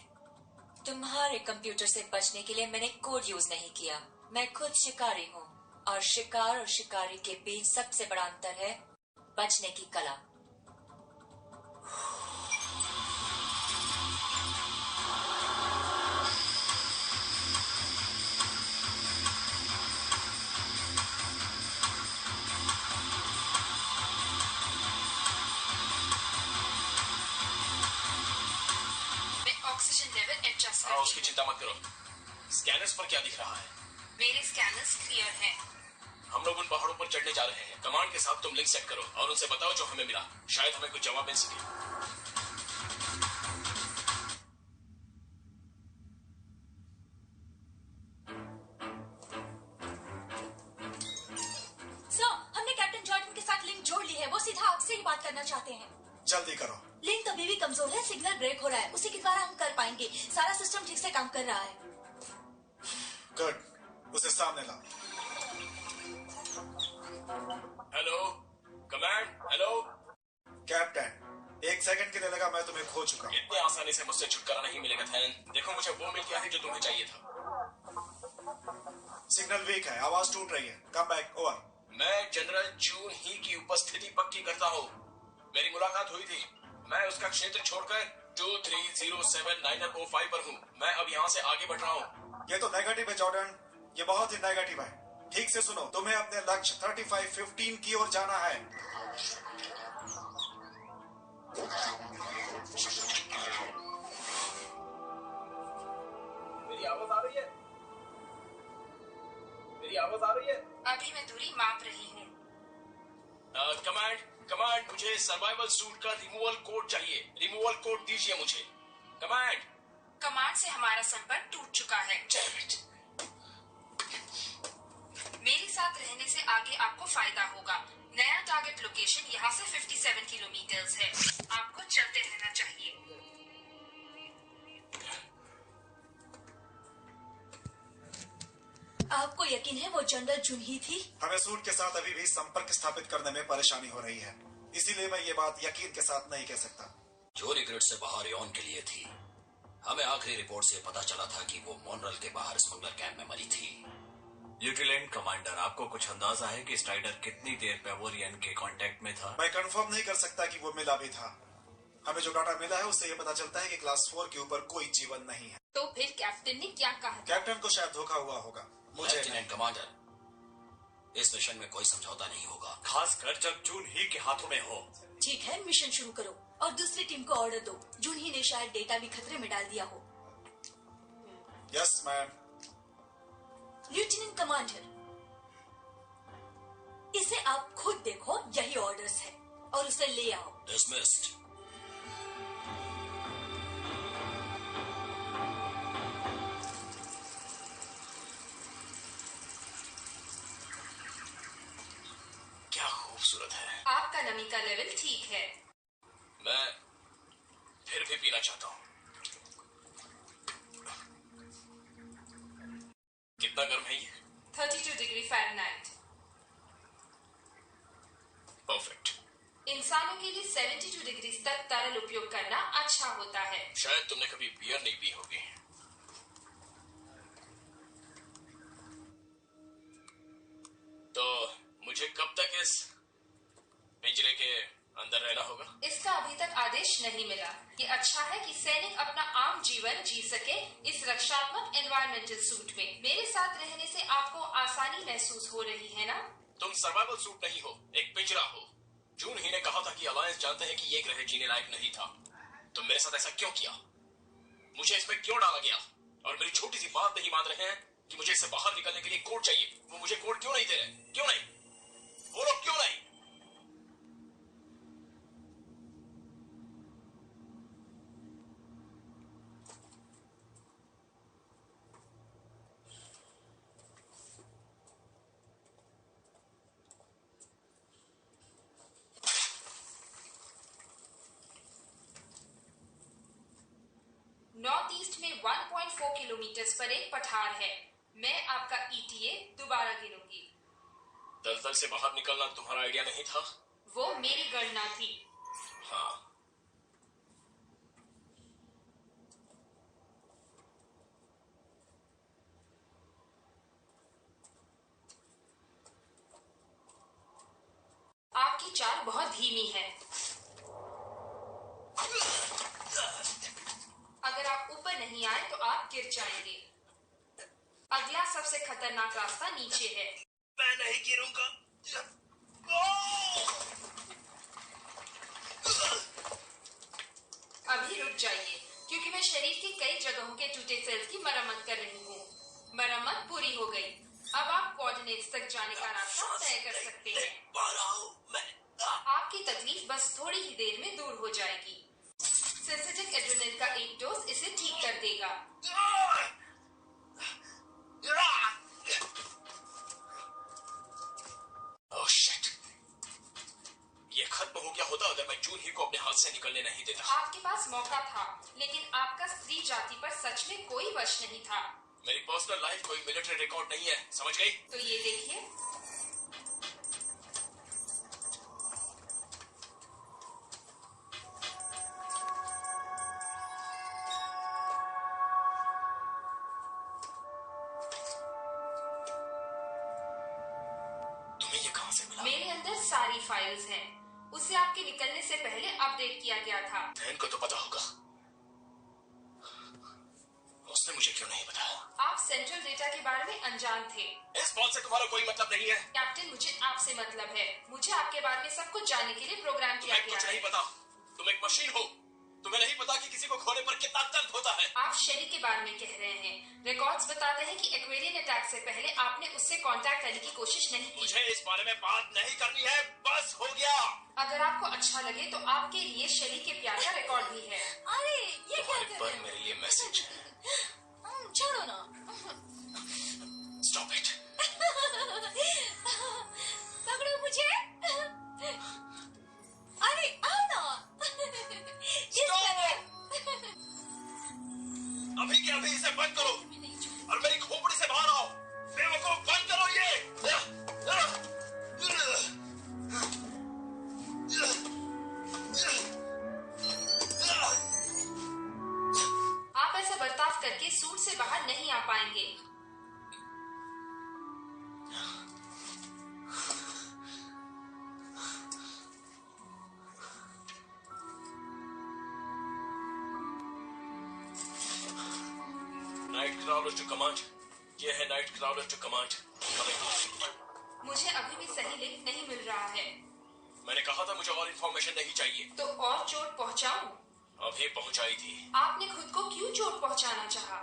[SPEAKER 3] तुम्हारे कंप्यूटर से बचने के लिए मैंने कोड यूज नहीं किया। मैं खुद शिकारी हूँ और शिकार और शिकारी के बीच सबसे बड़ा अंतर है बचने की कला।
[SPEAKER 6] मैं ऑक्सीजन लेवल एडजस्ट
[SPEAKER 4] हाँ, उसकी
[SPEAKER 6] करती हूँ।
[SPEAKER 4] चिंता मत करो। स्कैनर्स पर क्या दिख रहा है?
[SPEAKER 6] मेरे स्कैनर्स क्लियर हैं।
[SPEAKER 4] हम लोग उन पहाड़ों पर चढ़ने जा रहे हैं। कमांड के साथ तुम लिंक सेट करो और उनसे बताओ जो हमें मिला। शायद हमें कुछ जवाब मिल सके।
[SPEAKER 3] सर, हमने कैप्टन जॉर्डन के साथ लिंक जोड़ ली है। वो सीधा आपसे ही बात करना चाहते हैं।
[SPEAKER 5] जल्दी करो।
[SPEAKER 3] लिंक अभी भी कमजोर है, सिग्नल ब्रेक हो रहा है। उसी के द्वारा हम कर पाएंगे। सारा सिस्टम ठीक से काम कर रहा है।
[SPEAKER 5] गुड, उसे सामने लाओ।
[SPEAKER 4] Hello command, hello
[SPEAKER 5] captain, 1 second के लिए लगा मैं तुम्हें खो चुका हूँ।
[SPEAKER 4] इतने आसानी से मुझसे छुटकारा नहीं मिलेगा थैन। देखो मुझे वो मिल गया है जो तुम्हें चाहिए था।
[SPEAKER 5] सिग्नल वीक है, आवाज टूट रही है। Come back, over.
[SPEAKER 4] मैं जनरल चून ही की उपस्थिति पक्की करता हूँ। मेरी मुलाकात हुई थी। मैं उसका क्षेत्र छोड़कर 2307-905 पर हूँ। मैं अब यहाँ से आगे बढ़ रहा हूँ।
[SPEAKER 5] ये तो नेगेटिव है जॉर्डन, ये बहुत ही नेगेटिव है। ठीक से सुनो, तुम्हें अपने लक्ष्य 3515 की ओर जाना है।
[SPEAKER 4] मेरी आवाज आ रही है? मेरी आवाज आ रही है?
[SPEAKER 6] अभी मैं दूरी माप रही हूँ।
[SPEAKER 4] कमांड, मुझे सर्वाइवल सूट का रिमूवल कोड चाहिए। रिमूवल कोड दीजिए मुझे। कमांड।
[SPEAKER 6] कमांड से हमारा संपर्क टूट चुका है।
[SPEAKER 4] Damn it.
[SPEAKER 6] मेरे साथ रहने से आगे आपको फायदा होगा। नया टारगेट लोकेशन यहाँ से 57 किलोमीटर है। आपको चलते रहना चाहिए।
[SPEAKER 3] आपको यकीन है वो जनरल चुन ही थी?
[SPEAKER 5] हमें सूट के साथ अभी भी संपर्क स्थापित करने में परेशानी हो रही है, इसीलिए मैं ये बात यकीन के साथ नहीं कह सकता।
[SPEAKER 2] चोरी ग्रिड से बाहर यौन के लिए थी। हमें आखिरी रिपोर्ट से पता चला था कि वो मोनरल के बाहर स्मगलर कैंप में मरी थी। ल्यूटेनेंट कमांडर, आपको कुछ अंदाजा है कि स्ट्राइडर कितनी देर पेवोरियन के कांटेक्ट में था?
[SPEAKER 5] मैं कंफर्म नहीं कर सकता कि वो मिला भी था। हमें जो डाटा मिला है उससे ये पता चलता है कि क्लास 4 के ऊपर कोई जीवन नहीं है।
[SPEAKER 6] तो फिर कैप्टन ने क्या कहा?
[SPEAKER 5] कैप्टन को शायद धोखा हुआ होगा, मुझे
[SPEAKER 2] लेफ्टिनेंट कमांडर, इस मिशन में कोई समझौता नहीं होगा, खासकर जब चून ही के हाथों में हो।
[SPEAKER 3] ठीक है, मिशन शुरू करो।
[SPEAKER 8] और दूसरी टीम को ऑर्डर दो। जूनही ने शायद डेटा भी खतरे में डाल दिया हो।
[SPEAKER 5] Yes ma'am.
[SPEAKER 8] लेफ्टिनेंट कमांडर, इसे आप खुद देखो, यही ऑर्डर्स है और उसे ले आओ।
[SPEAKER 2] डिसमिस्ड।
[SPEAKER 4] क्या खूबसूरत है।
[SPEAKER 6] आपका नमी का लेवल ठीक है।
[SPEAKER 4] मैं फिर भी पीना चाहता हूँ। कितना गर्म है ये?
[SPEAKER 6] 32 डिग्री फ़ारेनहाइट।
[SPEAKER 4] परफेक्ट।
[SPEAKER 6] इंसानों के लिए 72 डिग्री तक तरल उपयोग करना अच्छा होता है।
[SPEAKER 4] शायद तुमने कभी बियर नहीं पी होगी। तो मुझे कब तक इस पिंजरे के अंदर रहना होगा?
[SPEAKER 6] इसका अभी तक आदेश नहीं मिला। ये अच्छा है कि सैनिक अपना आम जीवन जी सके इस रक्षात्मक एनवायरमेंटल सूट में। मेरे साथ रहने से आपको आसानी महसूस हो रही है ना?
[SPEAKER 4] तुम सर्वाइवल सूट नहीं हो, एक पिंजरा हो। जून ही ने कहा था कि अलायंस जानते हैं कि ये ग्रह जीने लायक नहीं था। तुम मेरे साथ ऐसा क्यों किया? मुझे इसमें क्यों डाला गया? और मेरी छोटी सी बात नहीं मान रहे हैं कि मुझे इससे बाहर निकलने के लिए कोड चाहिए। वो मुझे कोड क्यों नहीं दे रहे? क्यों नहीं? बोलो क्यों नहीं?
[SPEAKER 6] नॉर्थ ईस्ट में 1.4 किलोमीटर पर एक पठार है। मैं आपका ETA दोबारा गिनूंगी।
[SPEAKER 4] दलदल से बाहर निकलना तुम्हारा आइडिया नहीं था?
[SPEAKER 6] वो मेरी गणना थी।
[SPEAKER 4] हाँ।
[SPEAKER 6] आपकी चाल बहुत धीमी है। अगर आप ऊपर नहीं आए तो आप गिर जाएंगे। अगला सबसे खतरनाक रास्ता नीचे है।
[SPEAKER 4] मैं नहीं गिरूंगा।
[SPEAKER 6] अभी रुक जाइए, क्योंकि मैं शरीर की कई जगहों के टूटे सेल्स की मरम्मत कर रही हूँ। मरम्मत पूरी हो गई। अब आप कोऑर्डिनेट्स तक जाने का रास्ता तय कर सकते हैं। आपकी तकलीफ बस थोड़ी ही देर में दूर हो जाएगी। सिंथेटिक एड्रेनलिन का एक डोज इसे ठीक कर देगा।
[SPEAKER 4] Oh shit! ये खत्म हो गया होता अगर मैं जून ही को अपने हाथ से निकलने नहीं देता।
[SPEAKER 6] आपके पास मौका था, लेकिन आपका स्त्री जाति पर सच में कोई वश नहीं था।
[SPEAKER 4] मेरी पर्सनल लाइफ कोई मिलिट्री रिकॉर्ड नहीं है, समझ गई?
[SPEAKER 6] तो ये देखिए।
[SPEAKER 4] तुम्हें ये कहां से मिला?
[SPEAKER 6] मेरे अंदर सारी फाइल्स हैं। उसे आपके निकलने से पहले अपडेट किया गया था।
[SPEAKER 4] धैन को तो पता होगा। उसने मुझे क्यों नहीं बताया?
[SPEAKER 6] आप सेंट्रल डेटा के बारे में अनजान थे।
[SPEAKER 4] इस बात से तुम्हारा कोई मतलब नहीं है।
[SPEAKER 6] कैप्टन, मुझे आपसे मतलब है। मुझे आपके बारे में सब कुछ जानने के लिए प्रोग्राम किया
[SPEAKER 4] तुम्हें
[SPEAKER 6] गया
[SPEAKER 4] कुछ
[SPEAKER 6] है।
[SPEAKER 4] नहीं पता। तुम एक मशीन हो। तुम्हें नहीं पता कि किसी को खोने पर कितना दर्द होता है।
[SPEAKER 6] आप शरी के बारे में कह रहे हैं। रिकॉर्ड्स बताते हैं कि एक्वेरियन अटैक से पहले आपने उससे कांटेक्ट करने की कोशिश नहीं की।
[SPEAKER 4] मुझे इस बारे में बात नहीं करनी है, बस हो गया।
[SPEAKER 6] अगर आपको अच्छा लगे तो आपके लिए शरी के प्यार का रिकॉर्ड भी है।
[SPEAKER 8] अरे ये क्या कर रहे
[SPEAKER 4] मेरे लिए मैसेज है।
[SPEAKER 8] हो? छोड़ो ना।
[SPEAKER 4] Stop it.
[SPEAKER 8] पकड़ो मुझे। अरे आओ ना। इस तरह।
[SPEAKER 4] अभी के अभी इसे बंद करो और मेरी खोपड़ी से बाहर आओ। बेवकूफ, बंद करो ये।
[SPEAKER 6] आप ऐसा बर्ताव करके सूट से बाहर नहीं आ पाएंगे।
[SPEAKER 4] Night crawler to command. ये है नाइट क्राउलर टू कमांड।
[SPEAKER 6] मुझे अभी भी सही लिंक नहीं मिल रहा है।
[SPEAKER 4] मैंने कहा था मुझे और इंफॉर्मेशन नहीं चाहिए।
[SPEAKER 6] तो और चोट पहुंचाऊं?
[SPEAKER 4] अभी पहुंचाई थी।
[SPEAKER 6] आपने खुद को क्यों चोट पहुंचाना चाहा?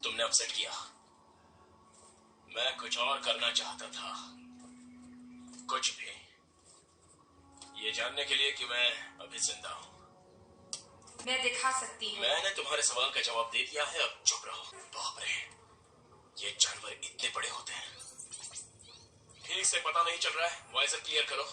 [SPEAKER 4] तुमने अपसेट किया। मैं कुछ और करना चाहता था, कुछ भी, ये जानने के लिए कि मैं अभी जिंदा हूं।
[SPEAKER 6] मैं दिखा सकती हूँ।
[SPEAKER 4] मैंने तुम्हारे सवाल का जवाब दे दिया है, अब चुप रहो। बाप रे, ये जानवर इतने बड़े होते हैं। ठीक से पता नहीं चल रहा है, वाइजर क्लियर करो।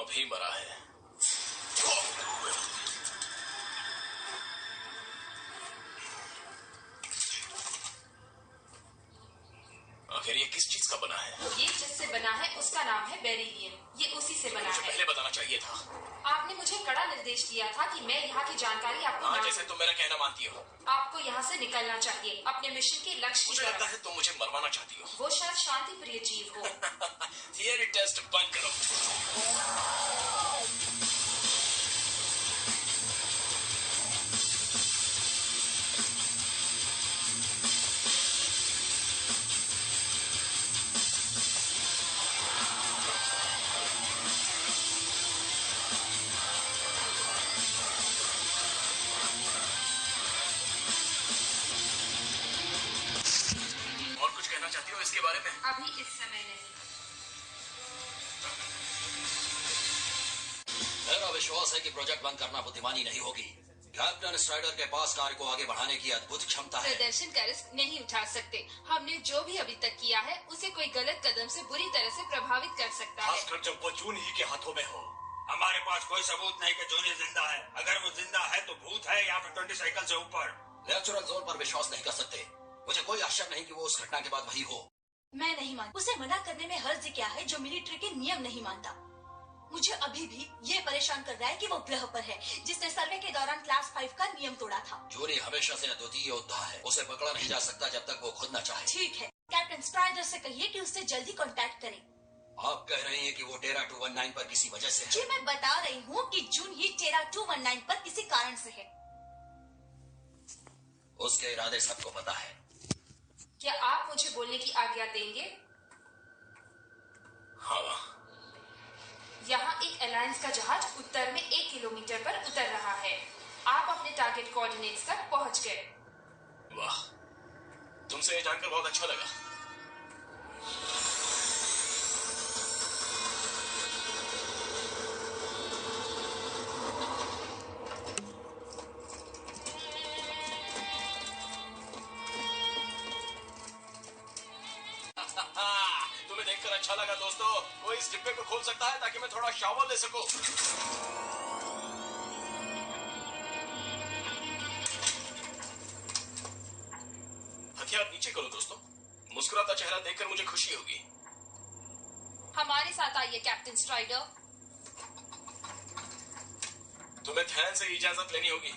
[SPEAKER 4] अभी मरा है। आखिर ये किस चीज का बना है?
[SPEAKER 6] ये जिससे बना है उसका नाम है बेरिलियम। ये उसी से बना
[SPEAKER 4] मुझे
[SPEAKER 6] है।
[SPEAKER 4] पहले बताना चाहिए था।
[SPEAKER 6] आपने मुझे कड़ा निर्देश दिया था कि मैं यहाँ की जानकारी आपको
[SPEAKER 4] हाँ,
[SPEAKER 6] ना
[SPEAKER 4] जैसे तुम मेरा कहना मानती हो।
[SPEAKER 6] आपको यहाँ से निकलना चाहिए अपने मिशन के लक्ष्य की
[SPEAKER 4] मुझे लगता
[SPEAKER 6] तरफ।
[SPEAKER 4] है तुम मुझे मरवाना चाहती हो।
[SPEAKER 6] वो शायद शांति प्रिय जीव हो।
[SPEAKER 4] थियरी टेस्ट बंद करो। और कुछ कहना चाहती हो इसके बारे में?
[SPEAKER 6] अभी इस समय नहीं।
[SPEAKER 2] मेरा विश्वास है कि प्रोजेक्ट बंद करना बुद्धिमानी नहीं होगी। कैप्टन स्ट्राइडर के पास कार्य को आगे बढ़ाने की अद्भुत क्षमता है।
[SPEAKER 6] प्रदर्शन का रिस्क नहीं उठा सकते। हमने जो भी अभी तक किया है उसे कोई गलत कदम से बुरी तरह से प्रभावित कर सकता है।
[SPEAKER 9] खासकर जब वो जून ही के हाथों में हो। हमारे पास कोई सबूत नहीं कि जूनी जिंदा है। अगर वो जिंदा है तो भूत है या फिर 20 साइकिल से ऊपर।
[SPEAKER 2] नेचुरल जोन पर विश्वास नहीं कर सकते। मुझे कोई आश्चर्य नहीं कि वो उस घटना के बाद वही हो।
[SPEAKER 8] मैं नहीं मानती। उसे मना करने में हर्ज क्या है जो मिलिट्री के नियम नहीं मानता। मुझे अभी भी ये परेशान कर रहा है कि वो ग्रह पर है जिसने सर्वे के दौरान क्लास 5 का नियम तोड़ा था।
[SPEAKER 2] जूनी हमेशा से अद्वितीय योद्धा है। उसे पकड़ा नहीं जा सकता जब तक वो खुद न चाहे।
[SPEAKER 8] ठीक है, कैप्टन स्ट्राइडर से कहिए कि उससे जल्दी कांटेक्ट करें।
[SPEAKER 2] आप कह रहे हैं कि वो टेरा 219 पर किसी वजह से है?
[SPEAKER 8] जी मैं बता रही हूँ कि जून ही टेरा 219 पर किसी कारण से है।
[SPEAKER 2] उसके इरादे सबको पता है।
[SPEAKER 6] क्या आप मुझे बोलने की आज्ञा देंगे?
[SPEAKER 4] हाँ।
[SPEAKER 6] यहाँ एक अलायंस का जहाज उत्तर में 1 किलोमीटर पर उतर रहा है। आप अपने टारगेट कोऑर्डिनेट्स तक पहुँच गए।
[SPEAKER 4] वाह, तुमसे ये जानकर बहुत अच्छा लगा। तुम्हें देखकर अच्छा लगा दोस्तों। कोई इस डिब्बे को खोल सकता है ताकि मैं थोड़ा शावर ले सकूं? हथियार नीचे करो दोस्तों। मुस्कुराता चेहरा देखकर मुझे खुशी होगी।
[SPEAKER 6] हमारे साथ आइए कैप्टन स्ट्राइडर।
[SPEAKER 4] तुम्हें ध्यान से इजाजत लेनी होगी।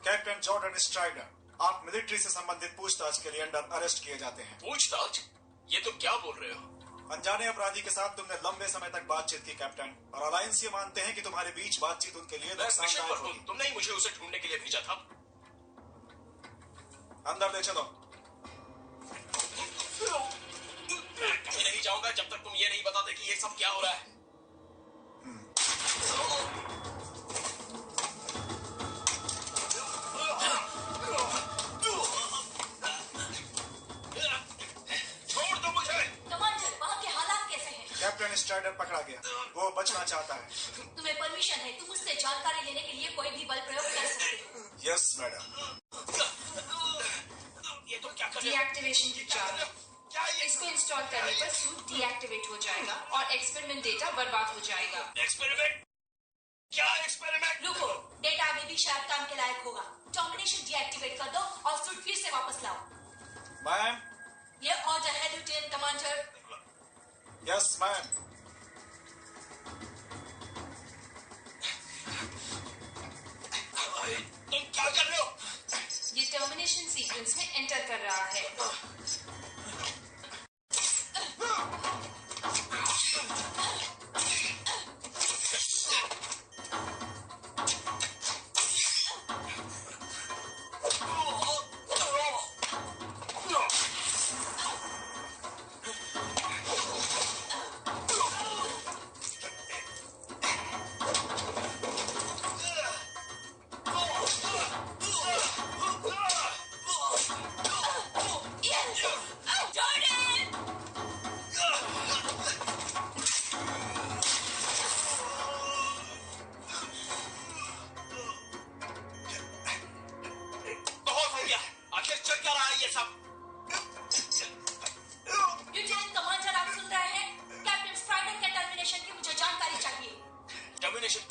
[SPEAKER 5] कैप्टन जॉर्डन स्ट्राइडर, आप मिलिट्री से संबंधित पूछताछ के लिए अंडर अरेस्ट किए जाते हैं।
[SPEAKER 4] पूछताछ? ये तुम क्या बोल रहे हो?
[SPEAKER 5] अनजाने अपराधी के साथ तुमने लंबे समय तक बातचीत की कैप्टन, और अलायंस ये मानते हैं कि तुम्हारे बीच बातचीत उनके लिए
[SPEAKER 4] मैं मिशन
[SPEAKER 5] नुकसानदायक
[SPEAKER 4] पर हूं।
[SPEAKER 5] होगी।
[SPEAKER 4] तुमने ही मुझे उसे ढूंढने के लिए भेजा था।
[SPEAKER 5] अंदर ले चलो।
[SPEAKER 4] कहीं नहीं जाऊंगा जब तक तुम ये नहीं बताते कि ये सब क्या हो रहा है। छोड़ दो मुझे।
[SPEAKER 8] कमांडर, वहाँ के हालात कैसे हैं?
[SPEAKER 5] कैप्टन स्ट्राइडर पकड़ा गया, वो बचना चाहता है।
[SPEAKER 8] तुम्हें परमिशन है, तुम उससे जानकारी लेने के लिए कोई भी बल प्रयोग कर सकते हो।
[SPEAKER 5] Yes madam.
[SPEAKER 4] ये तुम क्या कर रहे हो?
[SPEAKER 6] डीएक्टिवेशन की चार्ज। इसको इंस्टॉल करने पर सूट डीएक्टिवेट हो जाएगा और एक्सपेरिमेंट डेटा बर्बाद हो जाएगा।
[SPEAKER 4] एक्सपेरिमेंट? क्या एक्सपेरिमेंट?
[SPEAKER 8] रुको, डेटा अभी भी शायद काम के लायक होगा। डोमिनेशन डीएक्टिवेट कर दो और सूट फिर से वापस लाओ।
[SPEAKER 5] मैम।
[SPEAKER 8] ये ऑर्डर है लेफ्टिनेंट कमांडर।
[SPEAKER 5] Yes ma'am.
[SPEAKER 4] क्या कर रहे हो?
[SPEAKER 6] ये टर्मिनेशन सीक्वेंस में एंटर कर रहा है।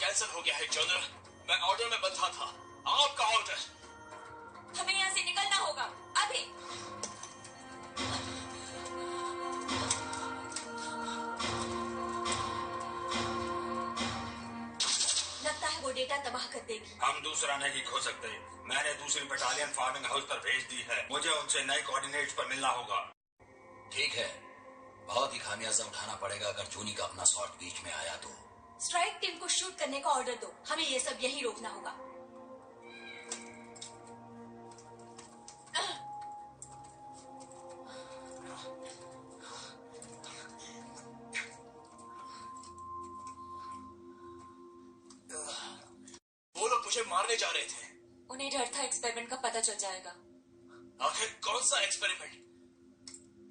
[SPEAKER 4] कैंसिल हो गया है जनरल। मैं ऑर्डर में बंधा था। आपका ऑर्डर।
[SPEAKER 3] हमें यहाँ से निकलना होगा अभी।
[SPEAKER 8] लगता है वो डेटा तबाह कर देगी।
[SPEAKER 9] हम दूसरा नहीं खो सकते। मैंने दूसरी बटालियन फार्मिंग हाउस पर भेज दी है। मुझे उनसे नए कोऑर्डिनेट्स पर मिलना होगा।
[SPEAKER 2] ठीक है, बहुत ही खामियाजा उठाना पड़ेगा अगर जूनी का अपना स्वार्थ बीच में आया तो।
[SPEAKER 8] स्ट्राइक टीम को शूट करने का ऑर्डर दो। हमें ये सब यहीं रोकना होगा।
[SPEAKER 4] वो लोग मुझे मारने जा रहे थे।
[SPEAKER 3] उन्हें डर था एक्सपेरिमेंट का पता चल जाएगा।
[SPEAKER 4] आखिर कौन सा एक्सपेरिमेंट?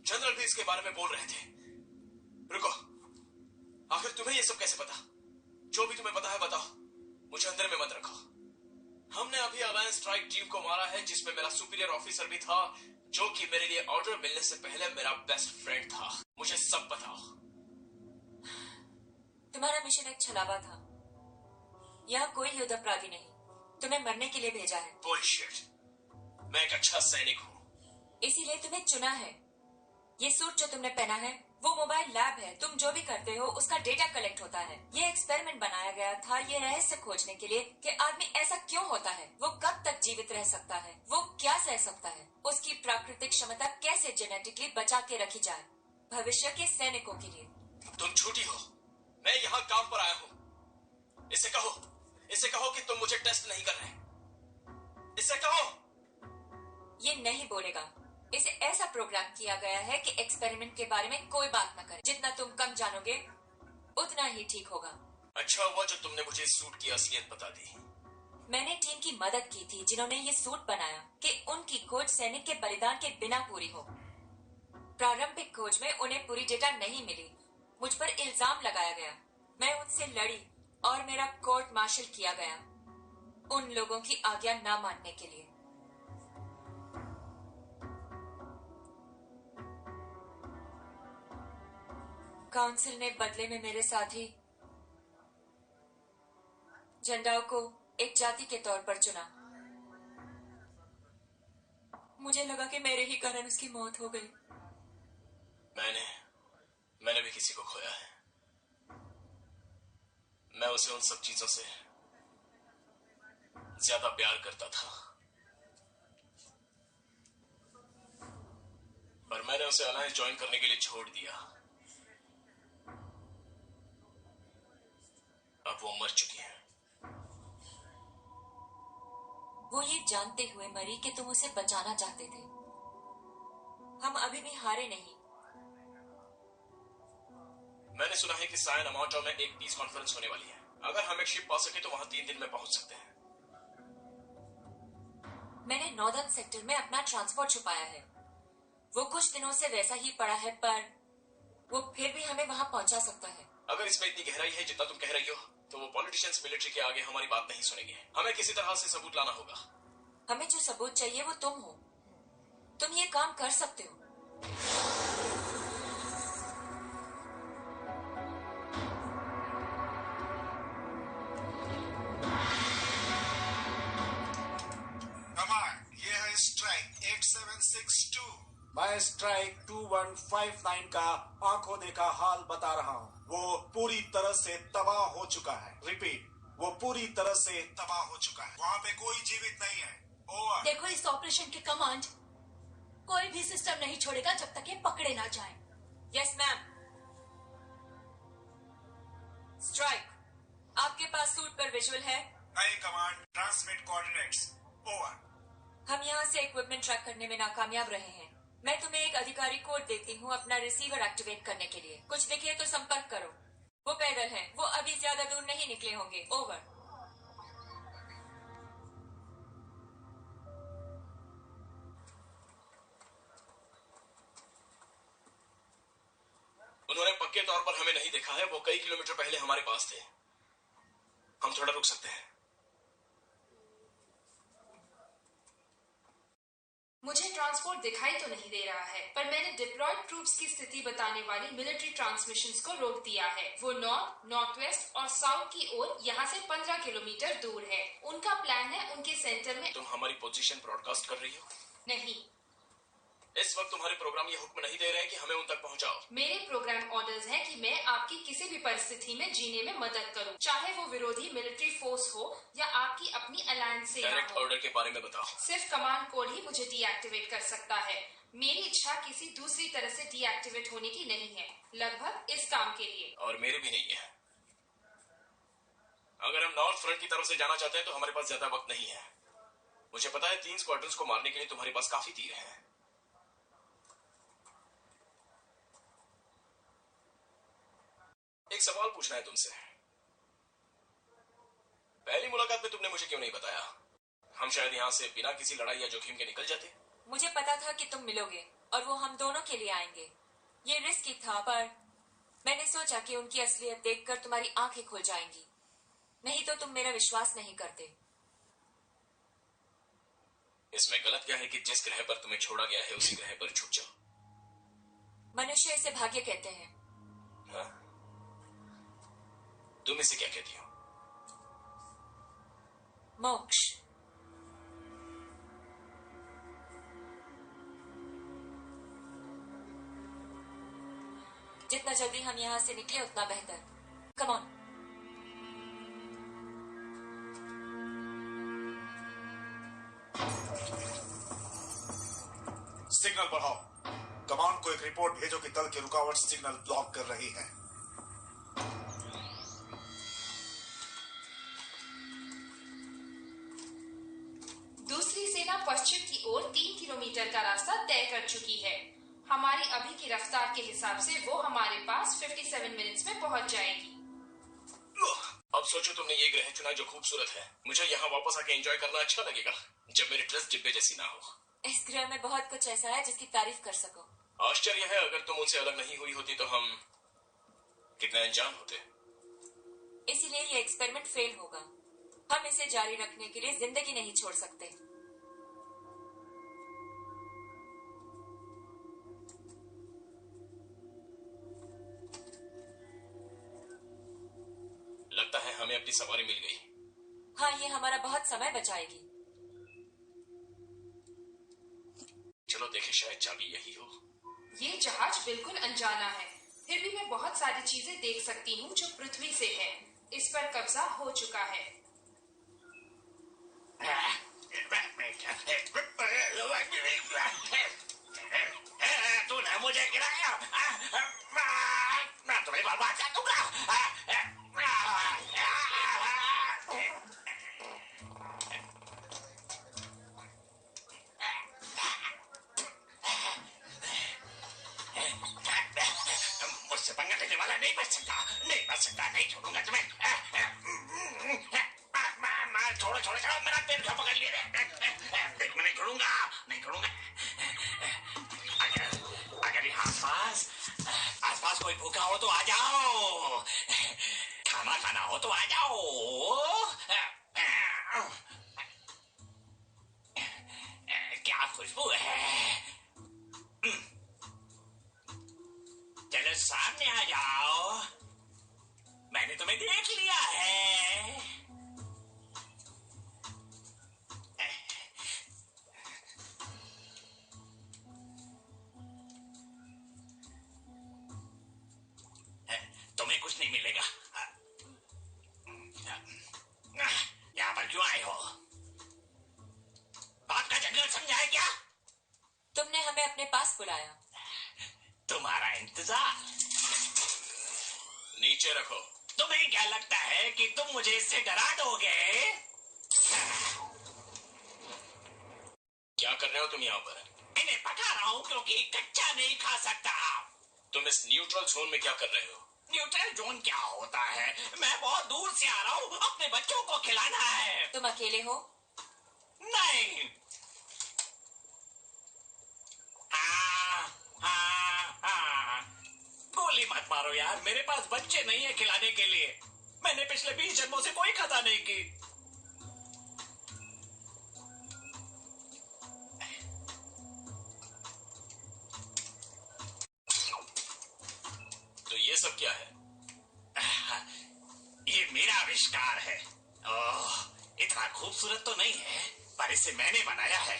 [SPEAKER 4] जनरल भी इसके बारे में बोल रहे थे। रुको, आखिर तुम्हें ये सब कैसे पता? जो भी तुम्हें पता है बताओ, मुझे अंदर में मत रखो। हमने अभी अलायंस स्ट्राइक टीम को मारा है, जिसमें मेरा सुपीरियर ऑफिसर भी था, जो कि मेरे लिए ऑर्डर मिलने से पहले मेरा बेस्ट फ्रेंड था। मुझे सब बताओ।
[SPEAKER 3] तुम्हारा मिशन एक छलावा था। यहाँ कोई युद्ध अपराधी नहीं, तुम्हें मरने के लिए भेजा है।
[SPEAKER 4] बुलशिट। मैं एक अच्छा सैनिक हूँ।
[SPEAKER 3] इसीलिए तुम्हें चुना है। ये सूट जो तुमने पहना है वो मोबाइल लैब है। तुम जो भी करते हो उसका डेटा कलेक्ट होता है। ये एक्सपेरिमेंट बनाया गया था ये रहस्य खोजने के लिए कि आदमी ऐसा क्यों होता है, वो कब तक जीवित रह सकता है, वो क्या सह सकता है, उसकी प्राकृतिक क्षमता कैसे जेनेटिकली बचा के रखी जाए भविष्य के सैनिकों के लिए।
[SPEAKER 4] तुम झूठी हो। मैं यहाँ काम पर आया हूँ। इसे कहो कि तुम मुझे टेस्ट नहीं कर रहे। इसे कहो।
[SPEAKER 3] ये नहीं बोलेगा। इसे ऐसा प्रोग्राम किया गया है कि एक्सपेरिमेंट के बारे में कोई बात न करे। जितना तुम कम जानोगे उतना ही ठीक होगा।
[SPEAKER 4] अच्छा हुआ जो तुमने मुझे इस सूट की असलियत बता दी।
[SPEAKER 3] मैंने टीम की मदद की थी जिन्होंने ये सूट बनाया कि उनकी खोज सैनिक के बलिदान के बिना पूरी हो। प्रारंभिक खोज में उन्हें पूरी डेटा नहीं मिली। मुझ पर इल्जाम लगाया गया। मैं उनसे लड़ी और मेरा कोर्ट मार्शल किया गया उन लोगों की आज्ञा न मानने के लिए। काउंसिल ने बदले में मेरे साथी झंडाओं को एक जाति के तौर पर चुना। मुझे लगा कि मेरे ही कारण उसकी मौत हो गई।
[SPEAKER 4] मैंने भी किसी को खोया है। मैं उसे उन सब चीजों से ज्यादा प्यार करता था, पर मैंने उसे अलायंस ज्वाइन करने के लिए छोड़ दिया। अब वो मर चुकी है।
[SPEAKER 3] वो ये जानते हुए मरी कि तुम उसे बचाना चाहते थे। हम अभी भी हारे नहीं।
[SPEAKER 4] मैंने सुना है कि साइन अमाउंटो में एक पीस कॉन्फ्रेंस होने वाली है। अगर हम एक शिप पा सके तो वहां 3 दिन में पहुंच सकते हैं।
[SPEAKER 3] मैंने नॉर्दर्न सेक्टर में अपना ट्रांसपोर्ट छुपाया है। वो कुछ दिनों से वैसा ही पड़ा है, पर वो फिर भी हमें वहां पहुंचा सकता है।
[SPEAKER 4] अगर इसमें इतनी गहराई है जितना तुम कह रही हो, तो वो पॉलिटिशियंस मिलिट्री के आगे हमारी बात नहीं सुनेंगे। हमें किसी तरह से सबूत लाना होगा।
[SPEAKER 3] हमें जो सबूत चाहिए वो तुम हो। तुम ये काम कर सकते हो।
[SPEAKER 5] कमांड, ये है स्ट्राइक 8762।
[SPEAKER 10] मैं स्ट्राइक 2159 का आंखों देखा हाल बता रहा हूँ। वो पूरी तरह से तबाह हो चुका है। रिपीट,
[SPEAKER 5] वो पूरी तरह से तबाह हो चुका है। वहां पे कोई जीवित नहीं है। ओवर।
[SPEAKER 8] देखो, इस ऑपरेशन के कमांड कोई भी सिस्टम नहीं छोड़ेगा जब तक ये पकड़े ना जाएं।
[SPEAKER 3] Yes ma'am. स्ट्राइक, आपके पास सूट पर विजुअल है?
[SPEAKER 5] नई कमांड, ट्रांसमिट कोऑर्डिनेट्स। ओवर।
[SPEAKER 3] हम यहाँ से इक्विपमेंट ट्रैक करने में नाकामयाब रहे हैं। मैं तुम्हें एक अधिकारी कोड देती हूँ अपना रिसीवर एक्टिवेट करने के लिए। कुछ दिखे तो संपर्क करो। वो पैदल हैं, वो अभी ज्यादा दूर नहीं निकले होंगे। ओवर।
[SPEAKER 4] उन्होंने पक्के तौर पर हमें नहीं देखा है। वो कई किलोमीटर पहले हमारे पास थे। हम थोड़ा रुक सकते हैं।
[SPEAKER 6] मुझे ट्रांसपोर्ट दिखाई तो नहीं दे रहा है, पर मैंने डिप्लॉयड ट्रूप्स की स्थिति बताने वाली मिलिट्री ट्रांसमिशंस को रोक दिया है। वो नॉर्थ, नॉर्थ वेस्ट और साउथ की ओर यहाँ से 15 किलोमीटर दूर है। उनका प्लान है उनके सेंटर में।
[SPEAKER 4] तुम हमारी पोजीशन ब्रॉडकास्ट कर रही हो?
[SPEAKER 6] नहीं,
[SPEAKER 4] इस वक्त तुम्हारे प्रोग्राम ये हुक्म नहीं दे रहे हैं कि हमें उन तक पहुंचाओ।
[SPEAKER 6] मेरे प्रोग्राम ऑर्डर्स हैं कि मैं आपकी किसी भी परिस्थिति में जीने में मदद करूं, चाहे वो विरोधी मिलिट्री फोर्स हो या आपकी अपनी अलायंस से
[SPEAKER 4] डायरेक्ट
[SPEAKER 6] हो।
[SPEAKER 4] ऑर्डर के बारे में बताओ।
[SPEAKER 6] सिर्फ कमांड कोड ही मुझे डीएक्टिवेट कर सकता है। मेरी इच्छा किसी दूसरी तरह से डीएक्टिवेट होने की नहीं है, लगभग इस काम के लिए।
[SPEAKER 4] और मेरे भी नहीं है। अगर हम नॉर्थ फ्रंट की तरफ से जाना चाहते हैं तो हमारे पास ज्यादा वक्त नहीं है। मुझे पता है 3 स्क्वाड्रंस को मारने के लिए तुम्हारे पास काफी तीर हैं। एक सवाल पूछना है तुमसे। पहली मुलाकात में तुमने मुझे क्यों नहीं बताया? हम शायद यहाँ से बिना किसी लड़ाई या जोखिम के निकल जाते।
[SPEAKER 3] मुझे पता था कि तुम मिलोगे और वो हम दोनों के लिए आएंगे। ये रिस्की था, पर मैंने सोचा कि उनकी असलियत देखकर तुम्हारी आंखें खुल जाएंगी। नहीं तो तुम मेरा विश्वास नहीं करते।
[SPEAKER 4] इसमें गलत क्या है कि जिस ग्रह पर तुम्हें छोड़ा गया है उसी ग्रह पर छूट जाओ।
[SPEAKER 3] मनुष्य इसे भाग्य कहते हैं।
[SPEAKER 4] हाँ? तुम इसे क्या कहती हो?
[SPEAKER 3] मोक्ष। जितना जल्दी हम यहाँ से निकले उतना बेहतर। Come on.
[SPEAKER 5] सिग्नल बढ़ाओ। कमांड को एक रिपोर्ट भेजो कि दल की रुकावट सिग्नल ब्लॉक कर रही है।
[SPEAKER 6] दूसरी सेना पश्चिम की ओर 3 किलोमीटर का रास्ता तय कर चुकी है। हमारी अभी की रफ्तार के हिसाब से वो हमारे पास 57 मिनट्स में पहुंच जाएगी।
[SPEAKER 4] अब सोचो तुमने ये ग्रह चुना जो खूबसूरत है। मुझे यहाँ वापस आके एंजॉय करना अच्छा लगेगा जब मेरी ड्रेस डिब्बे जैसी ना हो।
[SPEAKER 3] इस ग्रह में बहुत कुछ ऐसा है जिसकी तारीफ कर सको।
[SPEAKER 4] आश्चर्य है, अगर तुम उनसे अलग नहीं हुई होती तो हम कितने अनजान होते।
[SPEAKER 3] इसीलिए ये एक्सपेरिमेंट फेल होगा। हम इसे जारी रखने के लिए जिंदगी नहीं छोड़ सकते।
[SPEAKER 4] लगता है हमें अपनी सवारी मिल गई।
[SPEAKER 3] हाँ, ये हमारा बहुत समय बचाएगी।
[SPEAKER 4] चलो देखे, शायद चाबी यही हो।
[SPEAKER 6] ये जहाज बिल्कुल अनजाना है, फिर भी मैं बहुत सारी चीजें देख सकती हूँ जो पृथ्वी से है। इस पर कब्जा हो चुका है।
[SPEAKER 9] तूने मुझे गिराया, मैं तुम्हें बर्बाद कर दूंगा। मुझसे पंगा लेने वाला नहीं बच सकता, नहीं बच सकता, नहीं छोड़ूंगा तुम्हें। छोड़ो छोड़ो छोड़ो, मेरा पेट क्यों पकड़ लिए? देख, मैं नहीं छोड़ूंगा, नहीं छोड़ूंगा। अगर यहाँ आसपास कोई भूखा हो तो आ जाओ, खाना खाना हो तो आ जाओ। क्या खुशबू है। चलो सामने आ जाओ, मैंने तुम्हें देख लिया है। तुम्हें कुछ नहीं मिलेगा।
[SPEAKER 3] बुलाया।
[SPEAKER 9] तुम्हारा इंतजार।
[SPEAKER 4] नीचे रखो।
[SPEAKER 9] तुम्हें क्या लगता है कि तुम मुझे इससे डरा दोगे?
[SPEAKER 4] क्या कर रहे हो तुम यहाँ पर?
[SPEAKER 9] इन्हें पका रहा हूँ क्योंकि कच्चा नहीं खा सकता।
[SPEAKER 4] तुम इस न्यूट्रल जोन में क्या कर रहे हो?
[SPEAKER 9] न्यूट्रल जोन क्या होता है? मैं बहुत दूर से आ रहा हूँ, अपने बच्चों को खिलाना है।
[SPEAKER 3] तुम अकेले हो?
[SPEAKER 9] नहीं। गोली मत मारो यार, मेरे पास बच्चे नहीं है खिलाने के लिए। मैंने पिछले 20 जन्मों से कोई खता नहीं की।
[SPEAKER 4] तो ये सब क्या है?
[SPEAKER 9] ये मेरा आविष्कार है। ओह, इतना खूबसूरत तो नहीं है, पर इसे मैंने बनाया है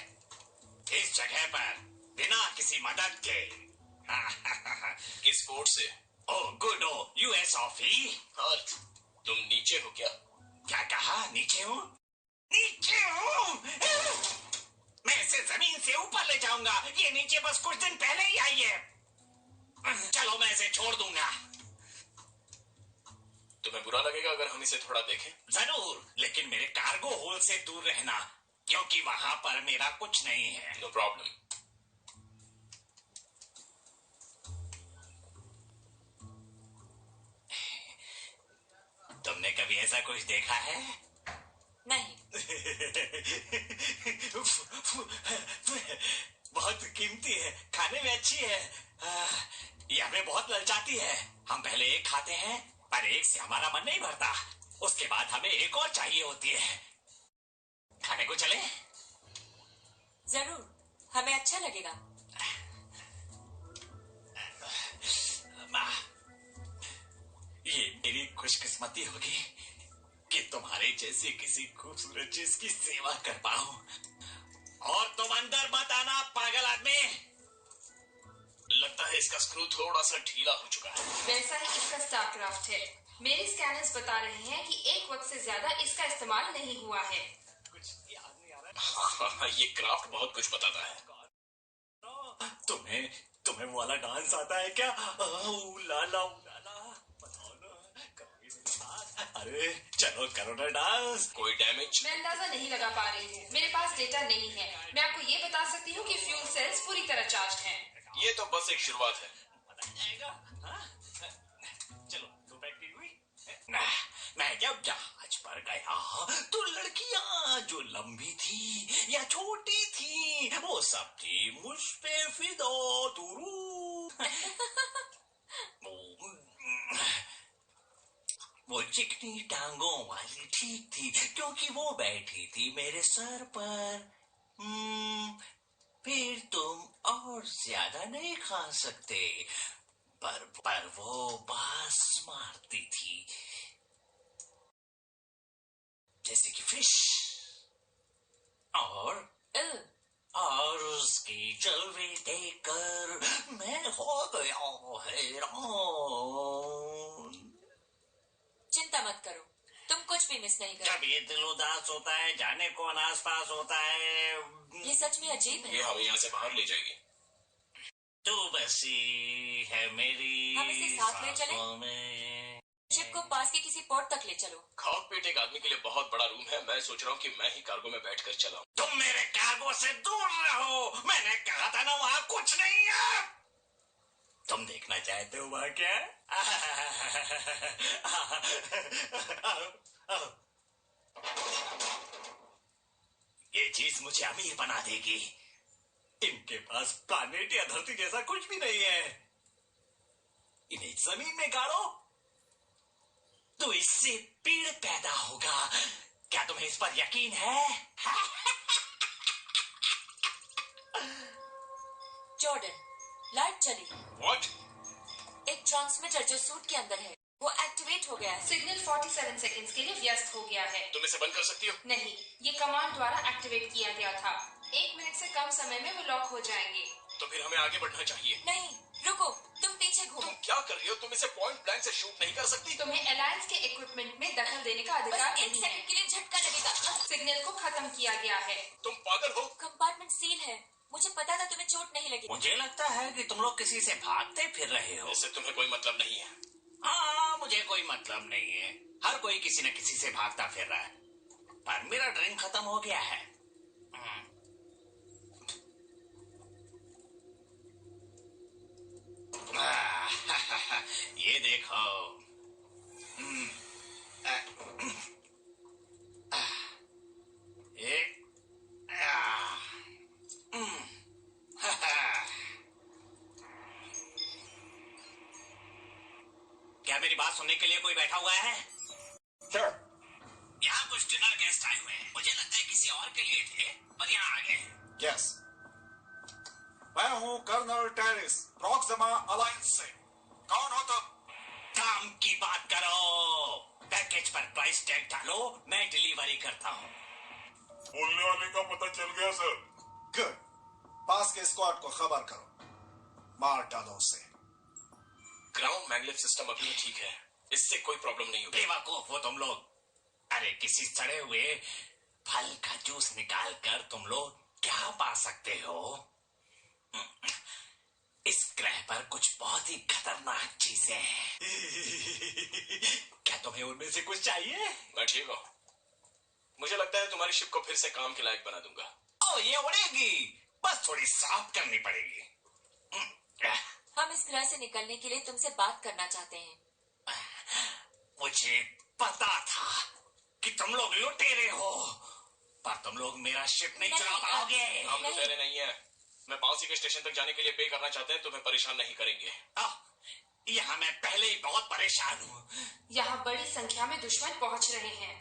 [SPEAKER 9] इस जगह पर बिना किसी मदद के।
[SPEAKER 4] किस पोर्ट से?
[SPEAKER 9] Oh good, oh US of E
[SPEAKER 4] earth. तुम नीचे हो क्या?
[SPEAKER 9] क्या कहा? नीचे हूँ? नीचे हूँ? मैं इसे जमीन से ऊपर ले जाऊंगा। ये नीचे बस कुछ दिन पहले ही आई है। चलो मैं इसे छोड़ दूंगा।
[SPEAKER 4] तुम्हें बुरा लगेगा अगर हम इसे थोड़ा देखें?
[SPEAKER 9] जरूर, लेकिन मेरे कार्गो होल से दूर रहना, क्योंकि वहां पर मेरा कुछ नहीं है।
[SPEAKER 4] No problem.
[SPEAKER 9] तुमने कभी ऐसा कुछ देखा है?
[SPEAKER 3] नहीं।
[SPEAKER 9] बहुत कीमती है, खाने में अच्छी है। ये हमें बहुत ललचाती है। हम पहले एक खाते हैं, पर एक से हमारा मन नहीं भरता। उसके बाद हमें एक और चाहिए होती है। खाने को चले?
[SPEAKER 3] जरूर, हमें अच्छा लगेगा।
[SPEAKER 9] माँ, ये मेरी खुशकिस्मती होगी कि तुम्हारे जैसी किसी खूबसूरत चीज की सेवा कर पाऊं। और तुम अंदर मत आना पागल आदमी।
[SPEAKER 4] लगता है इसका स्क्रू थोड़ा सा ढीला हो चुका है।
[SPEAKER 6] वैसा ही इसका स्टारक्राफ्ट है। मेरे स्कैनर्स बता रहे हैं कि एक वक्त से ज्यादा इसका इस्तेमाल नहीं हुआ है।
[SPEAKER 9] कुछ याद नहीं आ रहा।
[SPEAKER 4] हाँ, ये क्राफ्ट बहुत कुछ बताता है।
[SPEAKER 9] तुम्हें वो वाला डांस आता है क्या? लाला बताओ ना, करोगे मेरे साथ? अरे चलो करो ना डांस।
[SPEAKER 4] कोई डैमेज?
[SPEAKER 6] मैं अंदाजा नहीं लगा पा रही हूँ, मेरे पास डेटा नहीं है। मैं आपको ये बता सकती हूँ कि फ्यूल सेल्स पूरी तरह चार्ज हैं।
[SPEAKER 4] ये तो बस एक शुरुआत है।
[SPEAKER 9] पता जाएगा। चलो तो फैक्ट्री हुई। मैं जब जहाज पर गया तो लड़कियां जो लंबी थी या छोटी थी, वो सब थी मुझ पे फिदा तुरू। वो चिकनी टांगों वाली ठीक थी, क्योंकि वो बैठी थी मेरे सर पर। फिर तुम और ज्यादा नहीं खा सकते, पर वो बास मारती थी जैसे कि फिश। और उसकी जलवे देखकर मैं हो गया हैरान।
[SPEAKER 3] चिंता मत करो, तुम कुछ भी मिस नहीं
[SPEAKER 9] जब
[SPEAKER 3] करोगे।
[SPEAKER 9] ये दिल उदास होता है, जाने कौन आस पास होता है।
[SPEAKER 3] ये सच में अजीब
[SPEAKER 4] ये
[SPEAKER 3] है।
[SPEAKER 4] हमें यहाँ से बाहर ले जाएगी।
[SPEAKER 9] तू बसी है मेरी
[SPEAKER 3] हम इसे साथ ले चलें?
[SPEAKER 9] सांसों में।
[SPEAKER 3] शिप को पास के किसी पोर्ट तक ले चलो।
[SPEAKER 4] कॉकपिट एक आदमी के लिए बहुत बड़ा रूम है। मैं सोच रहा हूँ कि मैं ही कार्गो में बैठकर चलाऊं।
[SPEAKER 9] तुम मेरे कार्गो से दूर रहो। मैंने कहा था ना वहां कुछ नहीं है। तुम देखना चाहते हो वहां क्या? ये चीज मुझे अमीर बना देगी। इनके पास प्लानेट या धरती जैसा कुछ भी नहीं है। इन्हें जमीन में गाड़ो तो इससे पेड़ पैदा होगा। क्या तुम्हें इस पर यकीन है?
[SPEAKER 3] जॉर्डन, लाइट चली।
[SPEAKER 4] What?
[SPEAKER 3] एक ट्रांसमीटर जो सूट के अंदर है वो एक्टिवेट हो गया है।
[SPEAKER 6] सिग्नल 47 सेकंड्स के लिए व्यस्त हो गया है।
[SPEAKER 4] तुम इसे बंद कर सकती हो?
[SPEAKER 6] नहीं, ये कमांड द्वारा एक्टिवेट किया गया था। 1 मिनट से कम समय में वो लॉक हो जाएंगे।
[SPEAKER 4] तो फिर हमें आगे बढ़ना चाहिए।
[SPEAKER 3] नहीं, रुको, तुम पीछे घूमो।
[SPEAKER 4] तुम क्या कर रही हो? तुम इसे पॉइंट ब्लैंक से शूट नहीं कर सकती।
[SPEAKER 6] तुम्हें अलायंस के इक्विपमेंट में दखल देने का अधिकार
[SPEAKER 3] बस 1
[SPEAKER 6] नहीं है।
[SPEAKER 3] सेकंड के लिए झटका लगेगा।
[SPEAKER 6] सिग्नल को खत्म किया गया है।
[SPEAKER 4] तुम पागल हो?
[SPEAKER 3] कंपार्टमेंट सील है। मुझे पता था तुम्हें चोट नहीं लगी।
[SPEAKER 9] मुझे लगता है कि तुम लोग किसी से भागते फिर रहे हो।
[SPEAKER 4] इससे तुम्हें कोई मतलब नहीं है।
[SPEAKER 9] हाँ, मुझे कोई मतलब नहीं है। हर कोई किसी न किसी से भागता फिर रहा है, पर मेरा ड्रिंक खत्म हो गया है। ये देखो। क्या मेरी बात सुनने के लिए कोई बैठा हुआ है?
[SPEAKER 4] Sure.
[SPEAKER 9] यहाँ कुछ डिनर गेस्ट आए हुए हैं। मुझे लगता है किसी और के लिए थे, पर यहाँ आ गए।
[SPEAKER 5] यस, मैं हूँ कर्नल टेरिस, प्रॉक्सिमा अलायंस से। कौन हो तुम?
[SPEAKER 9] काम की बात करो। पैकेज पर प्राइस टैग डालो, मैं डिलीवरी करता हूँ।
[SPEAKER 7] बोलने वाले का पता चल गया सर।
[SPEAKER 5] गुड, पास के स्क्वाड को खबर करो, मार डालो उसे।
[SPEAKER 4] ग्राउंड मैग्नेट सिस्टम अभी ठीक है, इससे कोई प्रॉब्लम नहीं होगी।
[SPEAKER 9] बेवकूफ हो तुम लोग। अरे किसी सड़े हुए फल का जूस निकाल कर तुम लोग क्या पा सकते हो? इस ग्रह पर कुछ बहुत ही खतरनाक चीजें हैं। क्या तुम्हें उनमें से कुछ चाहिए?
[SPEAKER 4] मैं ठीक हूँ। मुझे लगता है तुम्हारी शिप को फिर से काम के लायक बना दूंगा।
[SPEAKER 9] ओ, ये उड़ेगी, बस थोड़ी साफ करनी पड़ेगी।
[SPEAKER 3] हम इस ग्रह से निकलने के लिए तुमसे बात करना चाहते हैं।
[SPEAKER 9] मुझे पता था कि तुम लोग लुटेरे हो, पर तुम लोग मेरा शिप नहीं चुरा पाओगे।
[SPEAKER 4] हम लुटेरे नहीं है। मैं पाउसी के स्टेशन तक जाने के लिए पे करना चाहते हैं, तुम्हें परेशान नहीं करेंगे।
[SPEAKER 9] यहाँ मैं पहले ही बहुत परेशान हूँ।
[SPEAKER 6] यहाँ बड़ी संख्या में दुश्मन पहुँच रहे हैं।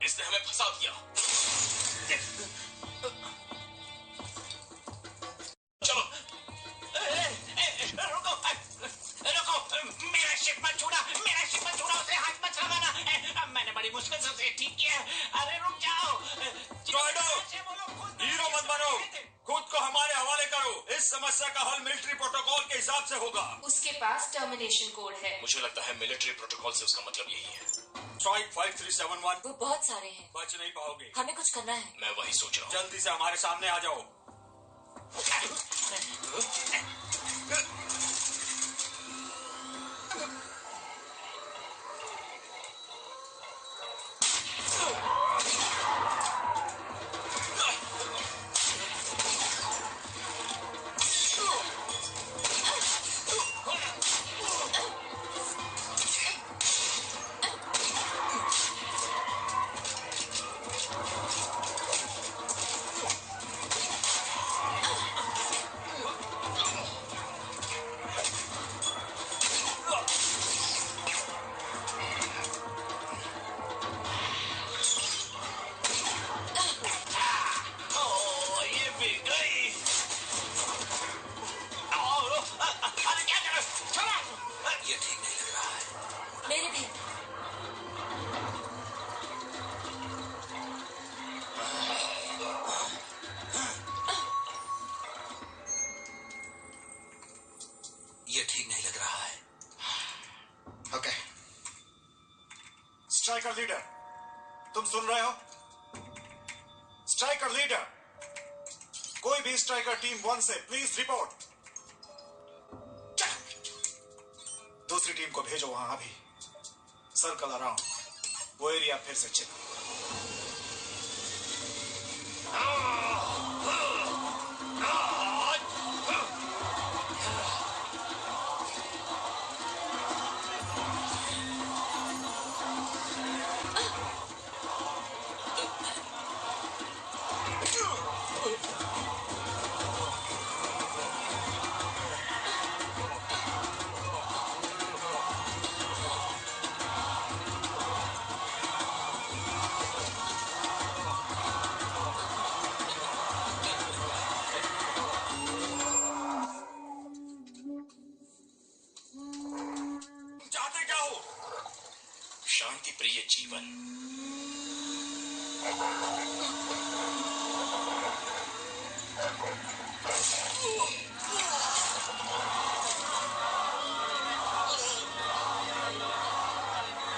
[SPEAKER 4] इसने हमें फंसा दिया। चलो।
[SPEAKER 9] रुको, मेरा शिप मत छूना, मेरा शिप मत छूना, उसे हाथ मत लगाना। मैंने बड़ी मुश्किल से उसे ठीक किया। अरे रुक जाओ।
[SPEAKER 11] हीरो मत बनो, खुद को हमारे हवाले करो। इस समस्या का हल मिलिट्री प्रोटोकॉल के हिसाब से होगा।
[SPEAKER 6] उसके पास टर्मिनेशन कोड है।
[SPEAKER 4] मुझे लगता है मिलिट्री प्रोटोकॉल से उसका मतलब यही है।
[SPEAKER 11] स्ट्राइक 5371।
[SPEAKER 3] वो बहुत सारे हैं,
[SPEAKER 11] बच नहीं पाओगे।
[SPEAKER 3] हमें कुछ करना है।
[SPEAKER 4] मैं वही सोच रहा हूँ।
[SPEAKER 11] जल्दी से हमारे सामने आ जाओ। स्ट्राइकर लीडर, तुम सुन रहे हो? स्ट्राइकर लीडर, कोई भी स्ट्राइकर टीम 1 से प्लीज रिपोर्ट। दूसरी टीम को भेजो वहां अभी। सर्कल अराउंड, वो एरिया फिर से चेक।
[SPEAKER 4] शांति प्रिय जीवन।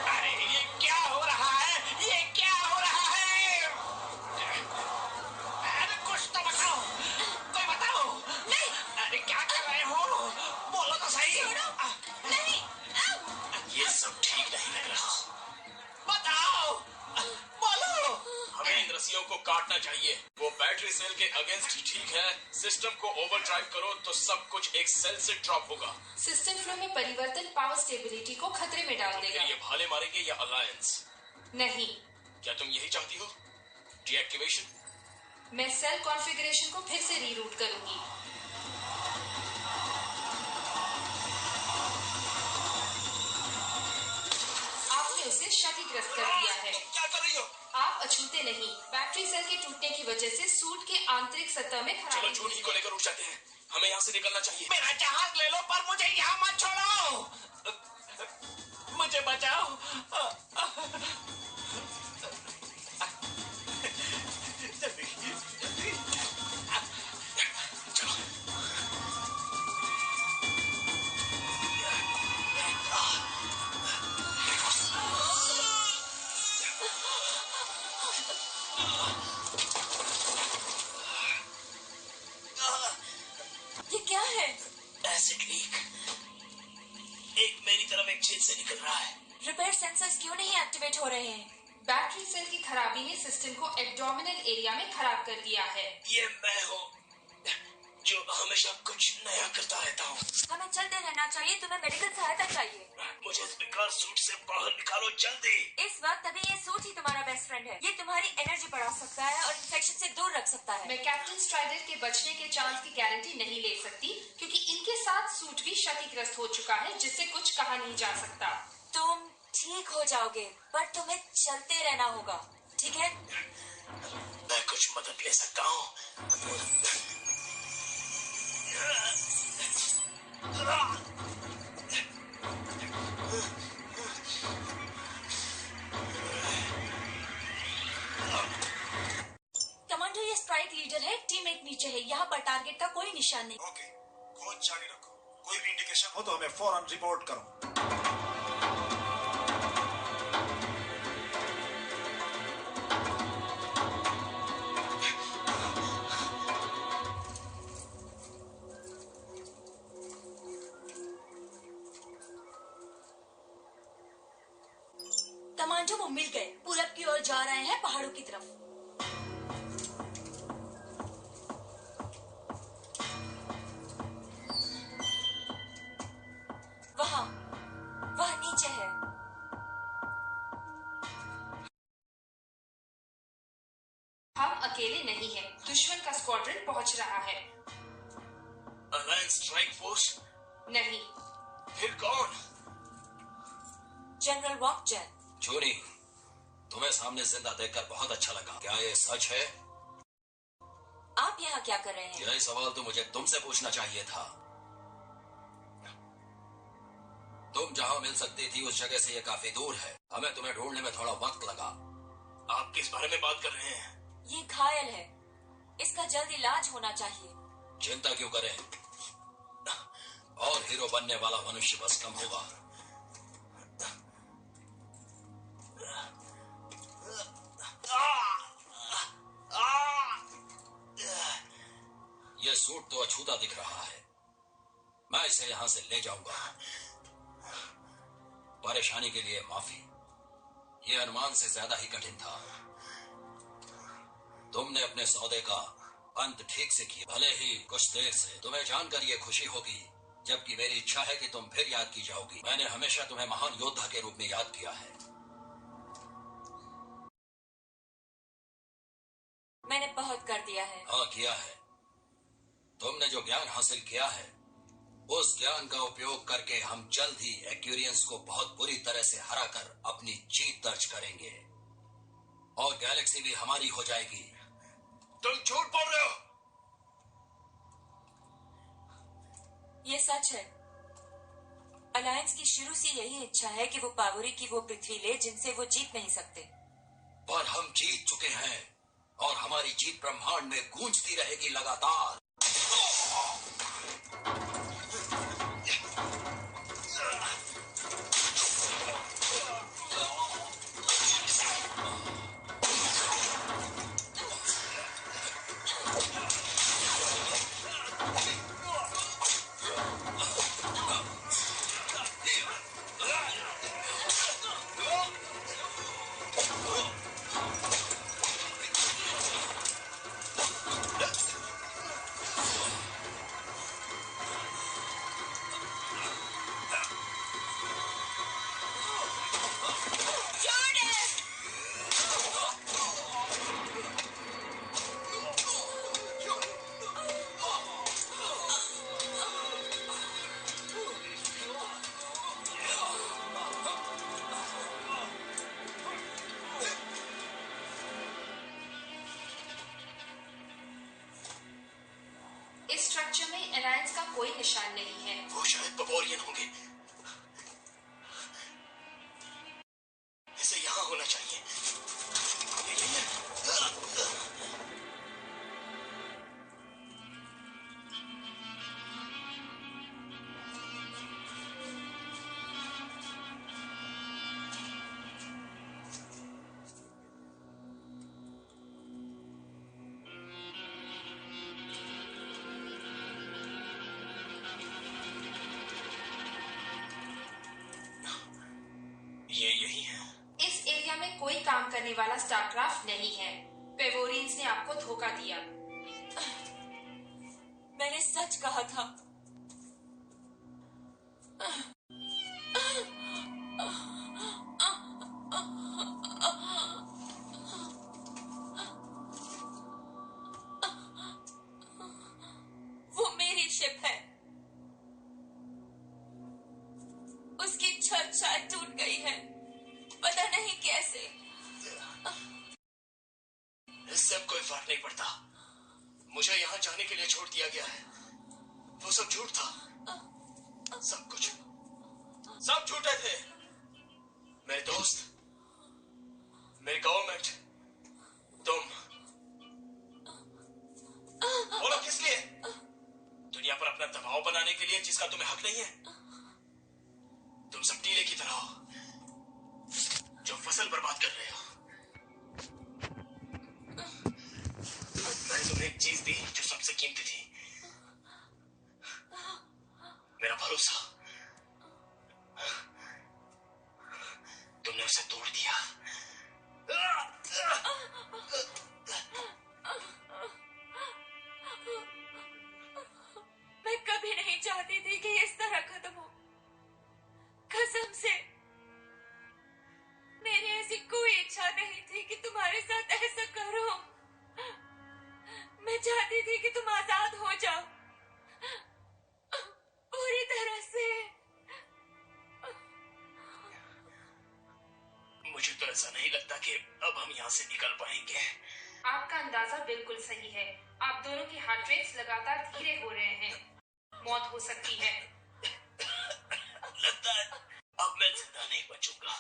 [SPEAKER 9] अरे ये क्या हो रहा है? ये क्या हो रहा है? अरे कुछ तो बताओ। मुझे।
[SPEAKER 8] नहीं,
[SPEAKER 9] ये सब ठीक नहीं लग रहा। बताओ, बोलो।
[SPEAKER 4] हमें इन रस्सियों को काटना चाहिए। वो बैटरी सेल के अगेंस्ट ठीक है। सिस्टम को ओवरड्राइव करो तो सब कुछ एक सेल से ड्रॉप होगा।
[SPEAKER 6] सिस्टम फ्लो में परिवर्तन पावर स्टेबिलिटी को खतरे में डाल देगा।
[SPEAKER 4] ये भाले मारेंगे या अलायंस?
[SPEAKER 6] नहीं।
[SPEAKER 4] क्या तुम यही चाहती हो? डीएक्टिवेशन?
[SPEAKER 6] मैं सेल कॉन्फ़िगरेशन को फिर से रीरूट करूंगी। आपने उसे क्षतिग्रस्त कर दिया है।
[SPEAKER 9] क्या कर रही हो?
[SPEAKER 6] आप अछूते नहीं। बैटरी सेल के टूटने की वजह से सूट के आंतरिक सतह में
[SPEAKER 4] चलो
[SPEAKER 6] खराबी
[SPEAKER 4] जून ही को लेकर उठ जाते हैं। हमें यहाँ से निकलना चाहिए।
[SPEAKER 9] मेरा जहाज ले लो पर मुझे यहाँ मत छोड़ो। मुझे बचाओ। जल्दी, जल्दी।
[SPEAKER 4] चलो।
[SPEAKER 3] ये क्या है?
[SPEAKER 9] Acid leak. एक मेरी तरफ एक छेद से निकल रहा है।
[SPEAKER 3] रिपेयर सेंसर्स क्यों नहीं एक्टिवेट हो रहे हैं?
[SPEAKER 6] बैटरी सेल की खराबी ने सिस्टम को एब्डोमिनल एरिया में खराब कर दिया है।
[SPEAKER 9] ये मैं हूँ जो हमेशा कुछ नया करता रहता हूँ।
[SPEAKER 3] हमें चलते रहना चाहिए। तुम्हें मेडिकल सहायता चाहिए।
[SPEAKER 9] मुझे इस बेकार सूट से बाहर निकालो जल्दी।
[SPEAKER 3] इस वक्त अभी ये सूट ही तुम्हारा बेस्ट फ्रेंड है। ये तुम्हारी एनर्जी बढ़ा सकता है और इन्फेक्शन से दूर रख सकता है।
[SPEAKER 6] मैं कैप्टन स्ट्राइडर के बचने के चांस की गारंटी नहीं ले सकती क्योंकि इनके साथ सूट भी क्षतिग्रस्त हो चुका है जिससे कुछ कहा नहीं जा सकता।
[SPEAKER 3] तुम ठीक हो जाओगे पर तुम्हें चलते रहना होगा, ठीक है?
[SPEAKER 9] मैं कुछ मदद ले सकता हूँ।
[SPEAKER 8] कमांडर ये स्ट्राइक लीडर है। टीम एक नीचे है। यहाँ पर टारगेट का कोई निशान नहीं।
[SPEAKER 5] ओके, खोज जारी रखो। कोई भी इंडिकेशन हो तो हमें फौरन रिपोर्ट करो।
[SPEAKER 8] कमांडो वो मिल गए। पूरब की ओर जा रहे हैं, पहाड़ों की तरफ।
[SPEAKER 3] वह नीचे है।
[SPEAKER 6] हम अकेले नहीं हैं। दुश्मन का स्क्वाड्रन पहुंच रहा है।
[SPEAKER 4] Alliance strike force?
[SPEAKER 6] नहीं।
[SPEAKER 4] फिर कौन?
[SPEAKER 3] जनरल वॉकजैन।
[SPEAKER 2] जूनी, तुम्हें सामने जिंदा देखकर बहुत अच्छा लगा। क्या ये सच है?
[SPEAKER 3] आप यहाँ क्या कर रहे हैं?
[SPEAKER 2] यही सवाल तो मुझे तुमसे पूछना चाहिए था। तुम जहाँ मिल सकती थी उस जगह से ये काफी दूर है। हमें तुम्हें ढूंढने में थोड़ा वक्त लगा।
[SPEAKER 4] आप किस बारे में बात कर रहे हैं?
[SPEAKER 3] ये घायल है। इसका जल्द इलाज होना चाहिए।
[SPEAKER 2] चिंता क्यों करें? और हीरो बनने वाला मनुष्य बस कम होगा। ये सूट तो अछूता दिख रहा है। मैं इसे यहां से ले जाऊंगा। परेशानी के लिए माफी। ये अनुमान से ज्यादा ही कठिन था। तुमने अपने सौदे का अंत ठीक से किया, भले ही कुछ देर से। तुम्हें जानकर ये खुशी होगी, जबकि मेरी इच्छा है कि तुम फिर याद की जाओगी। मैंने हमेशा तुम्हें महान योद्धा के रूप में याद किया है।
[SPEAKER 3] मैंने बहुत कर दिया है।
[SPEAKER 2] हाँ, किया है। तुमने जो ज्ञान हासिल किया है, उस ज्ञान का उपयोग करके हम जल्द ही एक्यूरियंस को बहुत बुरी तरह से हराकर अपनी जीत दर्ज करेंगे और गैलेक्सी भी हमारी हो जाएगी।
[SPEAKER 4] तुम झूठ बोल रहे हो।
[SPEAKER 3] ये सच है। अलायंस की शुरू से यही इच्छा है कि वो पावरी की वो पृथ्वी ले जिनसे वो जीत नहीं सकते।
[SPEAKER 2] पर हम जीत चुके हैं और हमारी जीत ब्रह्मांड में गूंजती रहेगी लगातार।
[SPEAKER 4] वेवोरियन होंगे। इसे यहां होना चाहिए। ये यही है।
[SPEAKER 6] इस एरिया में कोई काम करने वाला स्टारक्राफ्ट नहीं है। वेवोरियंस ने आपको धोखा दिया।
[SPEAKER 3] मैंने सच कहा था। वो मेरी शिप है। उसकी छत शायद टूट गई है, पता नहीं कैसे।
[SPEAKER 4] इससे अब कोई फर्क नहीं पड़ता। मुझे यहाँ जाने के लिए छोड़ दिया गया है। वो सब झूठ था। सब कुछ सब झूठे थे। मेरे दोस्त, मेरी गवर्नमेंट, तुम। बोलो किस लिए? दुनिया पर अपना दबाव बनाने के लिए जिसका तुम्हें हक नहीं है। तुम सब टीले की तरह हो जो फसल बर्बाद कर रहे हो। मैंने तुम्हें एक चीज दी जो सबसे कीमती थी, मेरा भरोसा। तुमने उसे तोड़ दिया।
[SPEAKER 3] मैं कभी नहीं चाहती थी कि इस तरह खत्म हो। कसम से मेरी ऐसी कोई इच्छा नहीं थी कि तुम्हारे साथ ऐसा करूं। मैं चाहती थी कि तुम आजाद हो जाओ पूरी तरह से।
[SPEAKER 4] मुझे तो ऐसा नहीं लगता कि अब हम यहाँ से निकल पाएंगे।
[SPEAKER 6] आपका अंदाजा बिल्कुल सही है। आप दोनों की हार्ट रेट्स लगातार धीरे हो रहे हैं। मौत हो सकती है।
[SPEAKER 4] लगता है अब मैं जिंदा नहीं बचूंगा।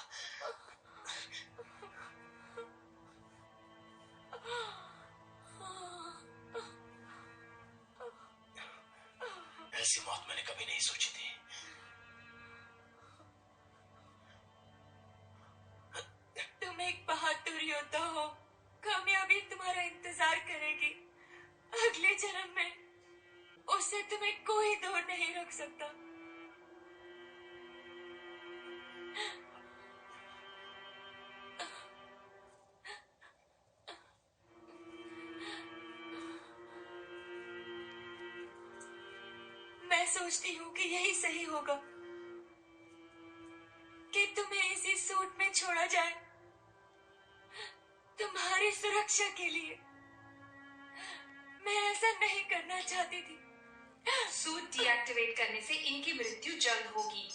[SPEAKER 4] ऐसी मौत मैंने कभी नहीं सोची थी।
[SPEAKER 3] तुम एक बहादुर योद्धा हो। कामयाबी तुम्हारा इंतजार करेगी अगले जन्म में। उससे तुम्हें कोई दूर नहीं रख सकता। मैं सोचती हूँ कि यही सही होगा कि तुम्हें इसी सूट में छोड़ा जाए, तुम्हारी सुरक्षा के लिए। मैं ऐसा नहीं करना चाहती थी।
[SPEAKER 6] सूट डीएक्टिवेट करने से इनकी मृत्यु जल्द होगी।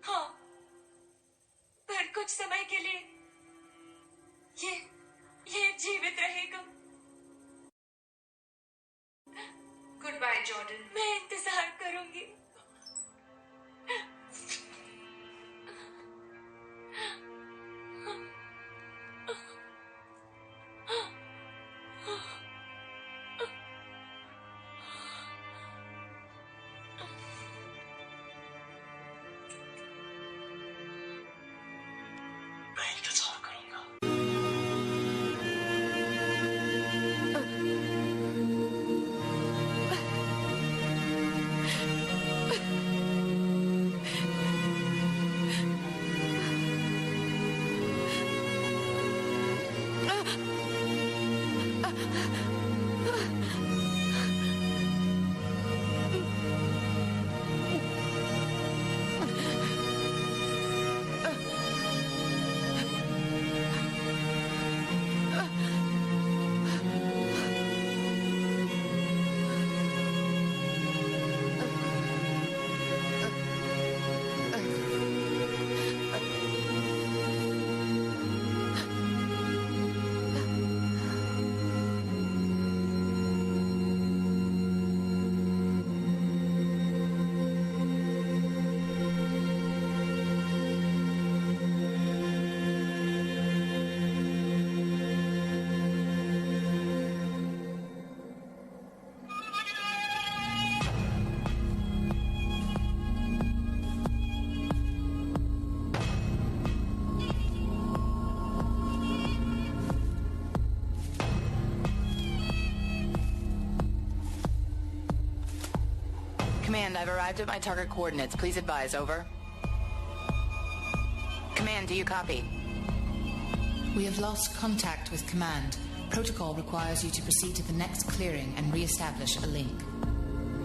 [SPEAKER 3] हाँ, पर कुछ समय के लिए ये जीवित रहेगा।
[SPEAKER 6] Good bye Jordan.
[SPEAKER 3] मैं इंतजार करूंगी।
[SPEAKER 4] मैं इंतजार करूंगा।
[SPEAKER 12] Command, I've arrived at my target coordinates. Please advise, over. Command, do you copy?
[SPEAKER 13] We have lost contact with Command. Protocol requires you to proceed to the next clearing and re-establish a link.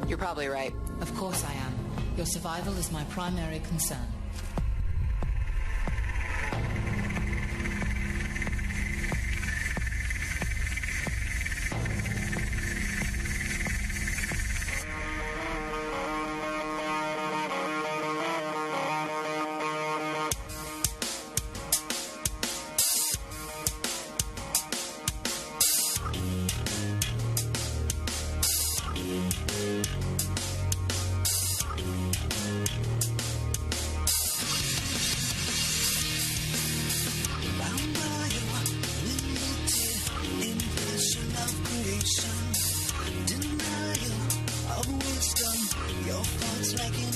[SPEAKER 12] You're probably right.
[SPEAKER 13] Of course I am. Your survival is my primary concern.
[SPEAKER 14] Denial of wisdom, your thoughts lacking